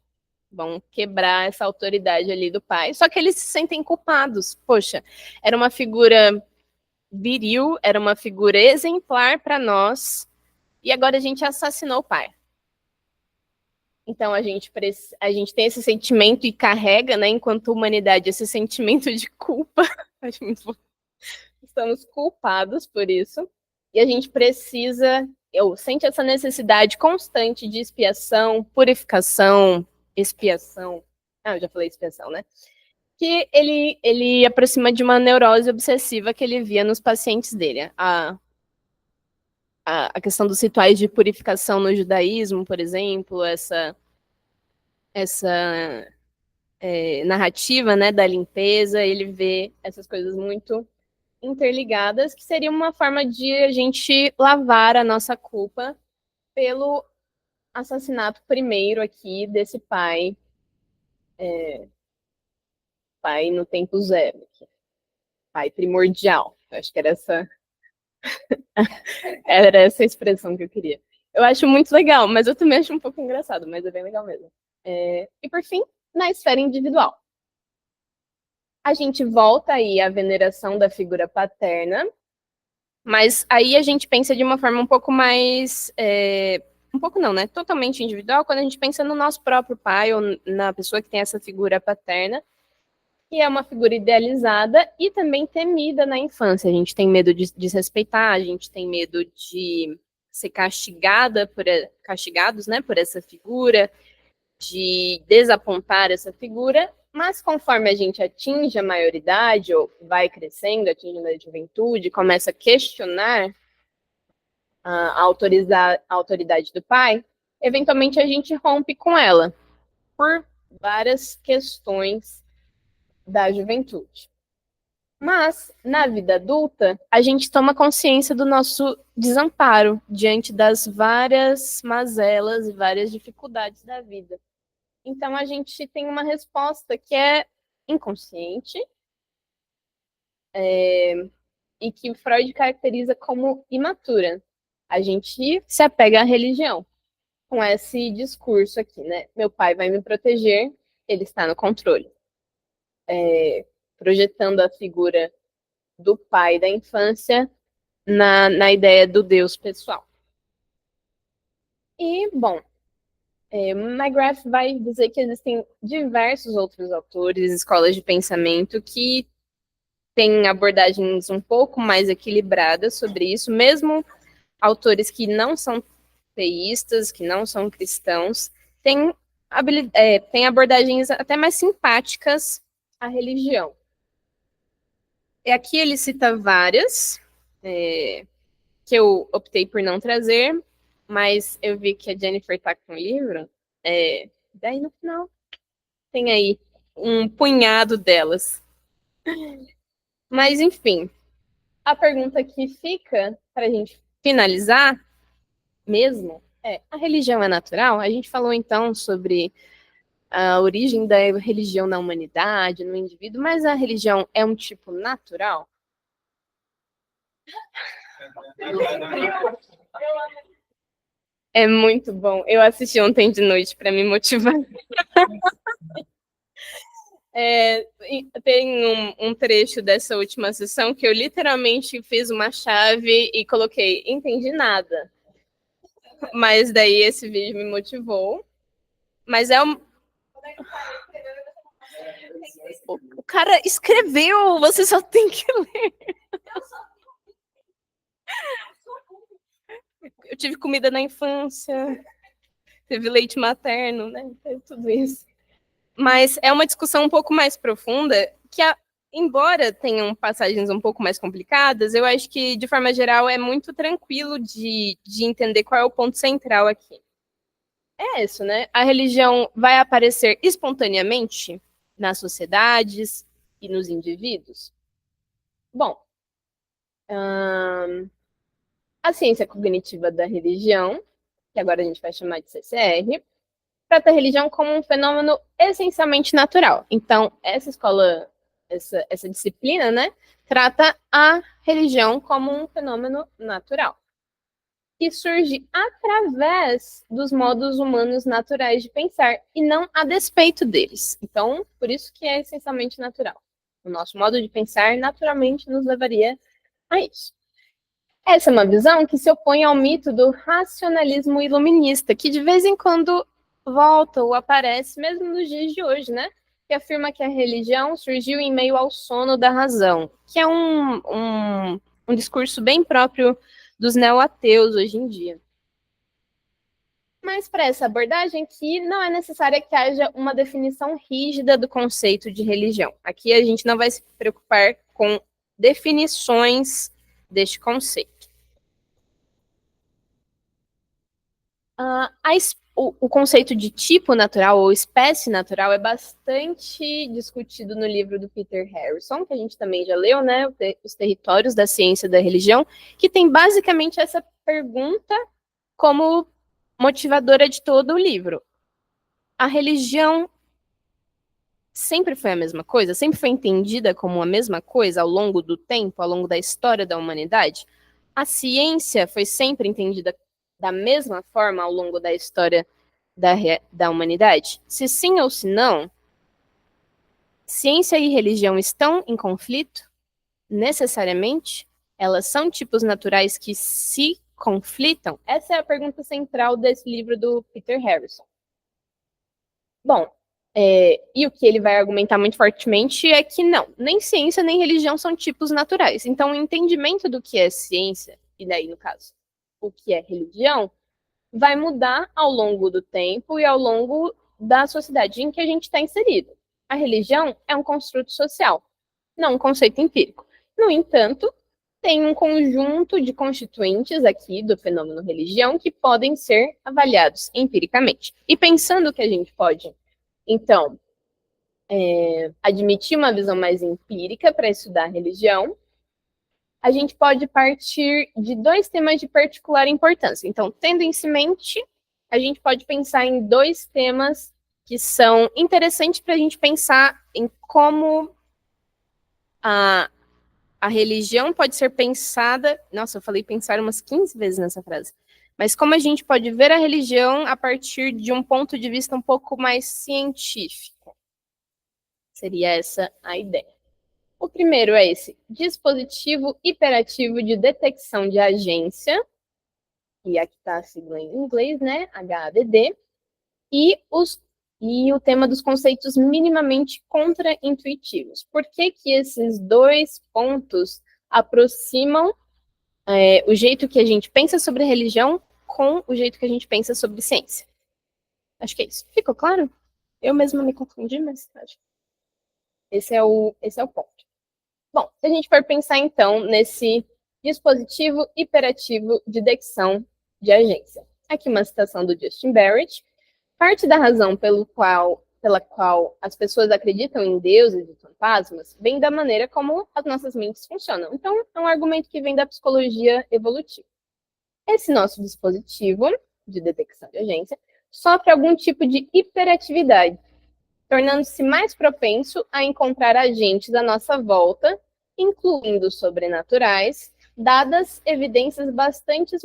Vão quebrar essa autoridade ali do pai. Só que eles se sentem culpados. Poxa, era uma figura viril, era uma figura exemplar para nós, e agora a gente assassinou o pai. Então a gente tem esse sentimento e carrega, né, enquanto humanidade, esse sentimento de culpa. Estamos culpados por isso. E a gente sente essa necessidade constante de expiação, purificação, expiação. Eu já falei expiação, né? Que ele aproxima de uma neurose obsessiva que ele via nos pacientes dele. A questão dos rituais de purificação no judaísmo, por exemplo, essa narrativa, né, da limpeza, ele vê essas coisas muito interligadas, que seria uma forma de a gente lavar a nossa culpa pelo assassinato primeiro aqui desse pai, pai no tempo zero, pai primordial. Eu acho que era essa expressão que eu queria. Eu acho muito legal, mas eu também acho um pouco engraçado, mas é bem legal mesmo. E por fim, na esfera individual. A gente volta aí à veneração da figura paterna, mas aí a gente pensa de uma forma um pouco mais... um pouco não, né? Totalmente individual, quando a gente pensa no nosso próprio pai ou na pessoa que tem essa figura paterna, que é uma figura idealizada e também temida na infância. A gente tem medo de desrespeitar, a gente tem medo de ser castigados, né, por essa figura, de desapontar essa figura, mas conforme a gente atinge a maioridade, ou vai crescendo, atinge a juventude, começa a questionar a autoridade do pai, eventualmente a gente rompe com ela, por várias questões da juventude. Mas, na vida adulta, a gente toma consciência do nosso desamparo diante das várias mazelas e várias dificuldades da vida. Então, a gente tem uma resposta que é inconsciente e que Freud caracteriza como imatura. A gente se apega à religião com esse discurso aqui, né? Meu pai vai me proteger, ele está no controle. Projetando a figura do pai da infância na ideia do Deus pessoal. E, bom, McGrath vai dizer que existem diversos outros autores, escolas de pensamento que têm abordagens um pouco mais equilibradas sobre isso, mesmo autores que não são teístas, que não são cristãos, têm abordagens até mais simpáticas à religião. E aqui ele cita várias, que eu optei por não trazer, mas eu vi que a Jennifer está com o livro, daí no final tem aí um punhado delas. Mas, enfim, a pergunta que fica para a gente finalizar mesmo a religião é natural? A gente falou então sobre a origem da religião na humanidade, no indivíduo, mas a religião é um tipo natural? É muito bom. Eu assisti ontem de noite para me motivar. Tem um trecho dessa última sessão que eu literalmente fiz uma chave e coloquei, entendi nada. Mas daí esse vídeo me motivou. Mas o cara escreveu, você só tem que ler. Eu tive comida na infância, teve leite materno, né? Teve tudo isso. Mas é uma discussão um pouco mais profunda, que embora tenham passagens um pouco mais complicadas, eu acho que, de forma geral, é muito tranquilo de entender qual é o ponto central aqui. É isso, né? A religião vai aparecer espontaneamente nas sociedades e nos indivíduos? Bom, a ciência cognitiva da religião, que agora a gente vai chamar de CCR, trata a religião como um fenômeno essencialmente natural. Então, essa escola, essa disciplina, né, trata a religião como um fenômeno natural, que surge através dos modos humanos naturais de pensar e não a despeito deles. Então, por isso que é essencialmente natural. O nosso modo de pensar naturalmente nos levaria a isso. Essa é uma visão que se opõe ao mito do racionalismo iluminista, que de vez em quando volta ou aparece, mesmo nos dias de hoje, né? Que afirma que a religião surgiu em meio ao sono da razão, que é um discurso bem próprio dos neo-ateus hoje em dia. Mas para essa abordagem aqui, não é necessário que haja uma definição rígida do conceito de religião. Aqui a gente não vai se preocupar com definições deste conceito. O conceito de tipo natural ou espécie natural é bastante discutido no livro do Peter Harrison, que a gente também já leu, né? Os Territórios da Ciência da Religião, que tem basicamente essa pergunta como motivadora de todo o livro. A religião sempre foi a mesma coisa? Sempre foi entendida como a mesma coisa ao longo do tempo, ao longo da história da humanidade? A ciência foi sempre entendida da mesma forma ao longo da história da humanidade? Se sim ou se não, ciência e religião estão em conflito? Necessariamente? Elas são tipos naturais que se conflitam? Essa é a pergunta central desse livro do Peter Harrison. Bom, e o que ele vai argumentar muito fortemente é que não, nem ciência nem religião são tipos naturais. Então, o entendimento do que é ciência, e daí, no caso, o que é religião, vai mudar ao longo do tempo e ao longo da sociedade em que a gente está inserido. A religião é um construto social, não um conceito empírico. No entanto, tem um conjunto de constituintes aqui do fenômeno religião que podem ser avaliados empiricamente. E pensando que a gente pode, então, admitir uma visão mais empírica para estudar a religião, a gente pode partir de dois temas de particular importância. Então, tendo isso em mente, a gente pode pensar em dois temas que são interessantes para a gente pensar em como a religião pode ser pensada... Nossa, eu falei pensar umas 15 vezes nessa frase. Mas como a gente pode ver a religião a partir de um ponto de vista um pouco mais científico. Seria essa a ideia. O primeiro é esse dispositivo hiperativo de detecção de agência, e aqui está a sigla em inglês, né? HADD, e o tema dos conceitos minimamente contraintuitivos. Por que que esses dois pontos aproximam o jeito que a gente pensa sobre religião com o jeito que a gente pensa sobre ciência? Acho que é isso. Ficou claro? Eu mesma me confundi, mas acho que esse é o ponto. Bom, se a gente for pensar, então, nesse dispositivo hiperativo de detecção de agência. Aqui uma citação do Justin Barrett. Parte da razão pela qual as pessoas acreditam em deuses e fantasmas vem da maneira como as nossas mentes funcionam. Então, é um argumento que vem da psicologia evolutiva. Esse nosso dispositivo de detecção de agência sofre algum tipo de hiperatividade, tornando-se mais propenso a encontrar agentes à nossa volta, incluindo sobrenaturais, dadas evidências bastante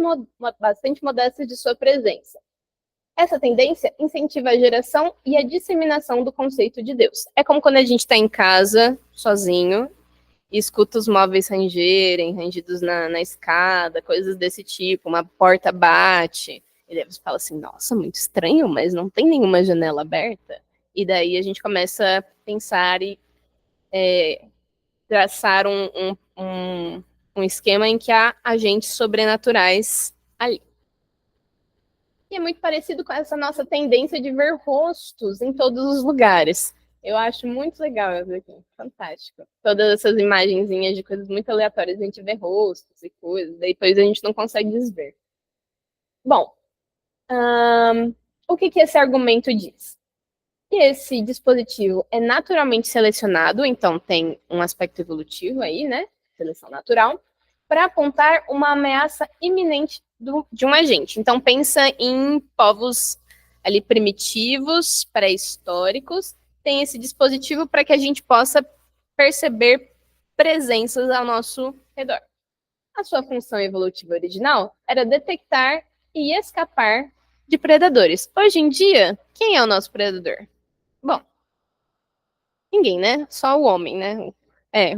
modestas de sua presença. Essa tendência incentiva a geração e a disseminação do conceito de Deus. É como quando a gente está em casa, sozinho, e escuta os móveis rangidos na escada, coisas desse tipo, uma porta bate, e daí você fala assim, nossa, muito estranho, mas não tem nenhuma janela aberta. E daí a gente começa a pensar e traçar um esquema em que há agentes sobrenaturais ali. E é muito parecido com essa nossa tendência de ver rostos em todos os lugares. Eu acho muito legal isso aqui, fantástico. Todas essas imagenzinhas de coisas muito aleatórias, a gente vê rostos e coisas, depois a gente não consegue desver. Bom, o que esse argumento diz? Que esse dispositivo é naturalmente selecionado, então tem um aspecto evolutivo aí, né? Seleção natural, para apontar uma ameaça iminente de um agente. Então pensa em povos ali primitivos, pré-históricos, tem esse dispositivo para que a gente possa perceber presenças ao nosso redor. A sua função evolutiva original era detectar e escapar de predadores. Hoje em dia, quem é o nosso predador? Bom, ninguém, né? Só o homem, né?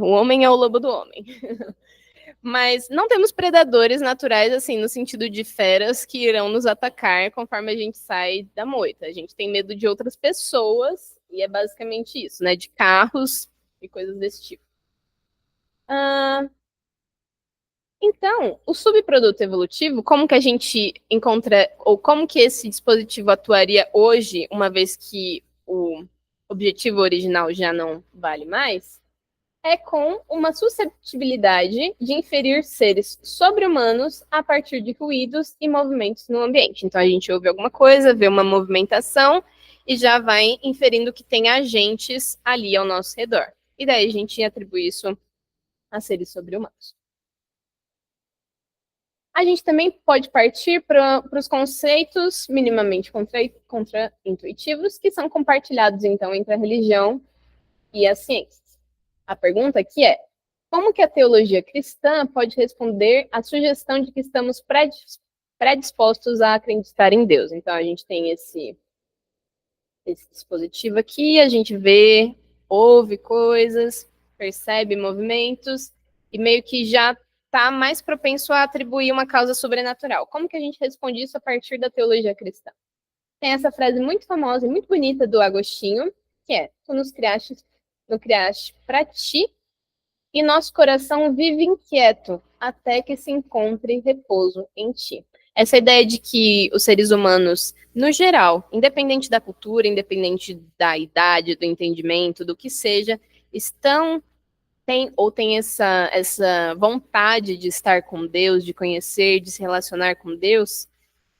O homem é o lobo do homem. Mas não temos predadores naturais, assim, no sentido de feras que irão nos atacar conforme a gente sai da moita. A gente tem medo de outras pessoas, e é basicamente isso, né? De carros e coisas desse tipo. Então, o subproduto evolutivo, como que a gente encontra, ou como que esse dispositivo atuaria hoje, uma vez que o objetivo original já não vale mais, é com uma susceptibilidade de inferir seres sobre-humanos a partir de ruídos e movimentos no ambiente. Então, a gente ouve alguma coisa, vê uma movimentação e já vai inferindo que tem agentes ali ao nosso redor. E daí a gente atribui isso a seres sobre-humanos. A gente também pode partir para os conceitos minimamente contra-intuitivos que são compartilhados, então, entre a religião e as ciências. A pergunta aqui é: como que a teologia cristã pode responder à sugestão de que estamos predispostos a acreditar em Deus? Então, a gente tem esse dispositivo aqui, a gente vê, ouve coisas, percebe movimentos, e meio que já está mais propenso a atribuir uma causa sobrenatural. Como que a gente responde isso a partir da teologia cristã? Tem essa frase muito famosa e muito bonita do Agostinho, que é: tu nos criaste para ti, e nosso coração vive inquieto até que se encontre repouso em ti. Essa ideia de que os seres humanos, no geral, independente da cultura, independente da idade, do entendimento, do que seja, têm essa vontade de estar com Deus, de conhecer, de se relacionar com Deus,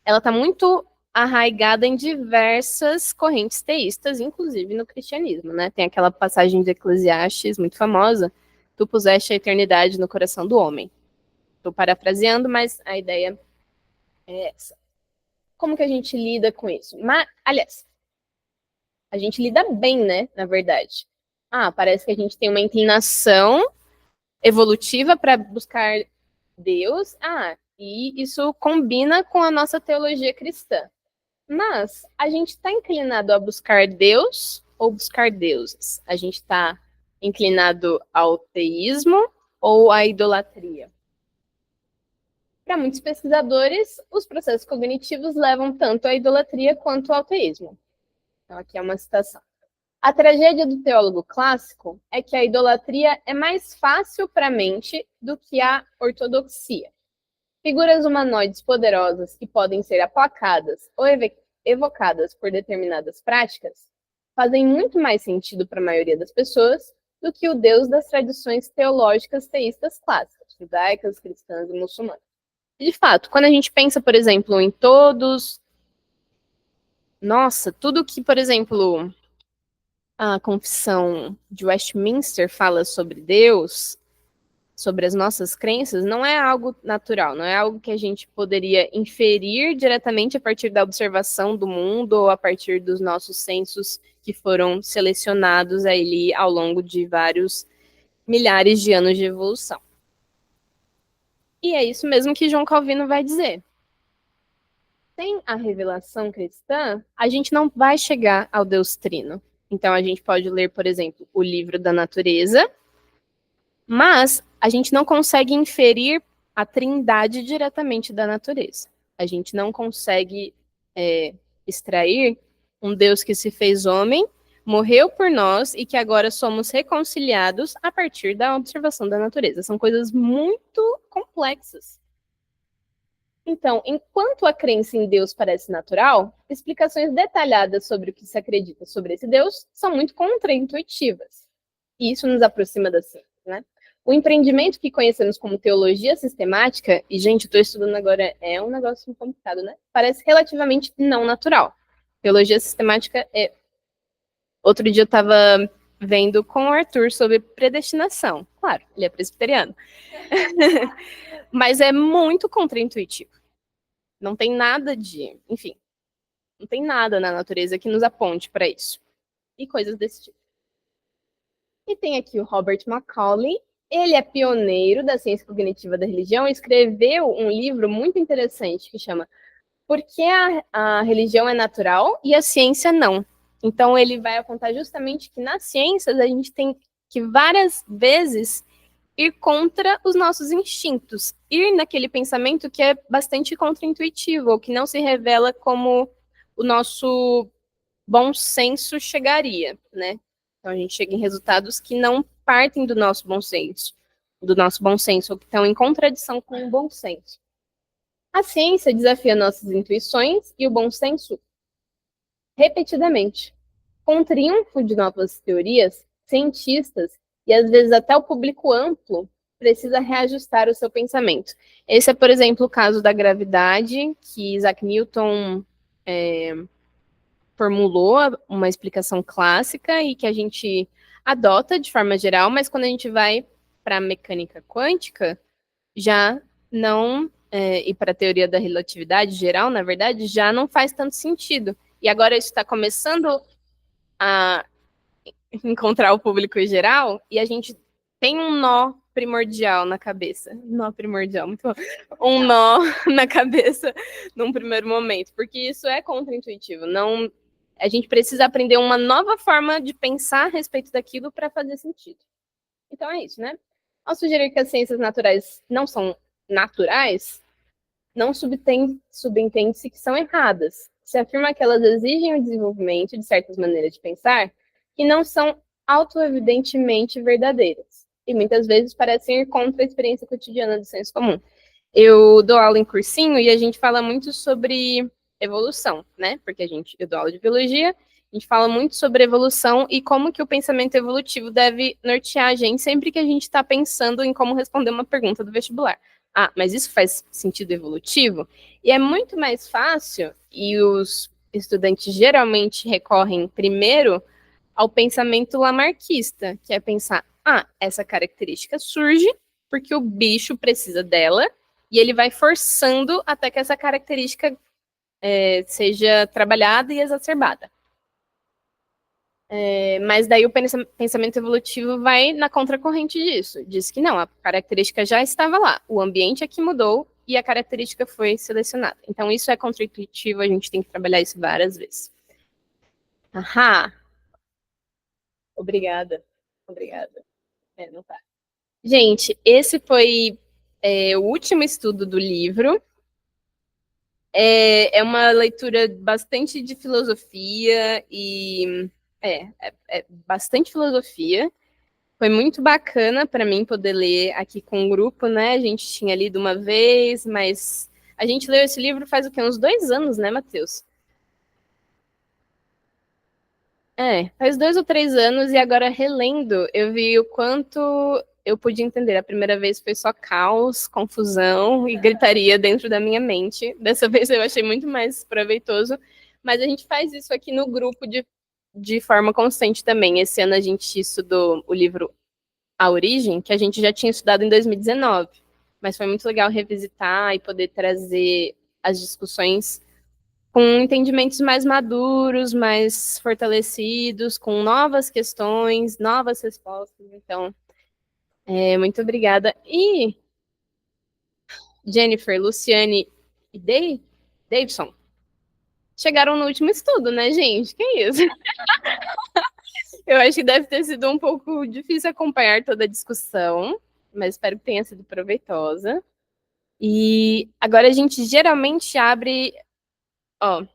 ela está muito arraigada em diversas correntes teístas, inclusive no cristianismo, né? Tem aquela passagem de Eclesiastes muito famosa: tu puseste a eternidade no coração do homem. Estou parafraseando, mas a ideia é essa. Como que a gente lida com isso? Aliás, a gente lida bem, né? Na verdade. Parece que a gente tem uma inclinação evolutiva para buscar Deus. E isso combina com a nossa teologia cristã. Mas a gente está inclinado a buscar Deus ou buscar deuses? A gente está inclinado ao teísmo ou à idolatria? Para muitos pesquisadores, os processos cognitivos levam tanto à idolatria quanto ao teísmo. Então, aqui é uma citação. A tragédia do teólogo clássico é que a idolatria é mais fácil para a mente do que a ortodoxia. Figuras humanoides poderosas que podem ser aplacadas ou evocadas por determinadas práticas fazem muito mais sentido para a maioria das pessoas do que o Deus das tradições teológicas teístas clássicas, judaicas, cristãs e muçulmanas. De fato, quando a gente pensa, por exemplo, em tudo que, por exemplo, a Confissão de Westminster fala sobre Deus, sobre as nossas crenças, não é algo natural, não é algo que a gente poderia inferir diretamente a partir da observação do mundo ou a partir dos nossos sensos que foram selecionados ali ao longo de vários milhares de anos de evolução. E é isso mesmo que João Calvino vai dizer. Sem a revelação cristã, a gente não vai chegar ao Deus Trino. Então, a gente pode ler, por exemplo, o livro da natureza, mas a gente não consegue inferir a trindade diretamente da natureza. A gente não consegue extrair um Deus que se fez homem, morreu por nós e que agora somos reconciliados a partir da observação da natureza. São coisas muito complexas. Então, enquanto a crença em Deus parece natural, explicações detalhadas sobre o que se acredita sobre esse Deus são muito contraintuitivas. E isso nos aproxima da ciência, né? O empreendimento que conhecemos como teologia sistemática, e, gente, eu estou estudando agora, é um negócio complicado, né? Parece relativamente não natural. Teologia sistemática é... Outro dia eu estava vendo com o Arthur sobre predestinação. Claro, ele é presbiteriano. Mas é muito contraintuitivo. Não tem nada enfim, não tem nada na natureza que nos aponte para isso. E coisas desse tipo. E tem aqui o Robert Macaulay. Ele é pioneiro da ciência cognitiva da religião e escreveu um livro muito interessante que chama Por que a religião é natural e a ciência não? Então, ele vai apontar justamente que nas ciências a gente tem que várias vezes ir contra os nossos instintos, ir naquele pensamento que é bastante contraintuitivo, ou que não se revela como o nosso bom senso chegaria, né? Então, a gente chega em resultados que não partem do nosso bom senso. do nosso bom senso, ou que estão em contradição com o bom senso. A ciência desafia nossas intuições e o bom senso repetidamente. Com o triunfo de novas teorias, cientistas e às vezes até o público amplo precisa reajustar o seu pensamento. Esse é, por exemplo, o caso da gravidade, que Isaac Newton formulou uma explicação clássica e que a gente adota de forma geral, mas quando a gente vai para a mecânica quântica, já não, e para a teoria da relatividade geral, na verdade, já não faz tanto sentido. E agora isso está começando a encontrar o público em geral, e a gente tem um nó primordial na cabeça. Nó primordial, muito bom. Um nó na cabeça num primeiro momento, porque isso é contraintuitivo. Não, a gente precisa aprender uma nova forma de pensar a respeito daquilo para fazer sentido. Então é isso, né? Ao sugerir que as ciências naturais não são naturais, não subentende-se que são erradas. Se afirma que elas exigem o desenvolvimento de certas maneiras de pensar que não são autoevidentemente verdadeiras. E muitas vezes parecem ir contra a experiência cotidiana do senso comum. Eu dou aula em cursinho e a gente fala muito sobre evolução, né? Porque eu dou aula de biologia, a gente fala muito sobre evolução e como que o pensamento evolutivo deve nortear a gente sempre que a gente está pensando em como responder uma pergunta do vestibular. Ah, mas isso faz sentido evolutivo? E é muito mais fácil, e os estudantes geralmente recorrem primeiro ao pensamento lamarckista, que é pensar, essa característica surge porque o bicho precisa dela, e ele vai forçando até que essa característica seja trabalhada e exacerbada. Mas daí o pensamento evolutivo vai na contracorrente disso. Diz que não, a característica já estava lá, o ambiente é que mudou e a característica foi selecionada. Então isso é contraintuitivo, a gente tem que trabalhar isso várias vezes. Ahá! Obrigada. Não tá. Gente, esse foi o último estudo do livro. É uma leitura bastante de filosofia e bastante filosofia. Foi muito bacana para mim poder ler aqui com o grupo, né? A gente tinha lido uma vez, mas a gente leu esse livro faz o quê? Uns 2 anos, né, Matheus? Faz 2 ou 3 anos e agora relendo, eu vi o quanto eu pude entender. A primeira vez foi só caos, confusão e gritaria dentro da minha mente. Dessa vez eu achei muito mais proveitoso, mas a gente faz isso aqui no grupo de forma constante também. Esse ano a gente estudou o livro A Origem, que a gente já tinha estudado em 2019, mas foi muito legal revisitar e poder trazer as discussões com entendimentos mais maduros, mais fortalecidos, com novas questões, novas respostas. Então, muito obrigada. E Jennifer, Luciane e Davidson chegaram no último estudo, né, gente? Que isso? Eu acho que deve ter sido um pouco difícil acompanhar toda a discussão, mas espero que tenha sido proveitosa. E agora a gente geralmente abre... a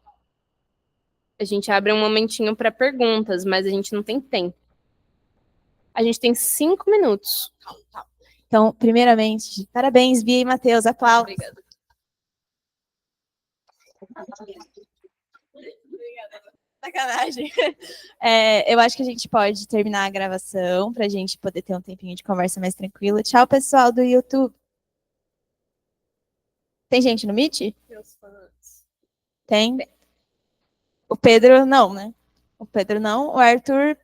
gente abre um momentinho para perguntas, mas a gente não tem tempo. A gente tem 5 minutos. Então, primeiramente, parabéns, Bia e Matheus, aplausos. Obrigada. Sacanagem. Eu acho que a gente pode terminar a gravação para a gente poder ter um tempinho de conversa mais tranquila. Tchau, pessoal do YouTube. Tem gente no Meet? Meus fãs. Tem? O Pedro não, né? O Pedro não. O Arthur,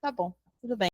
tá bom, tudo bem.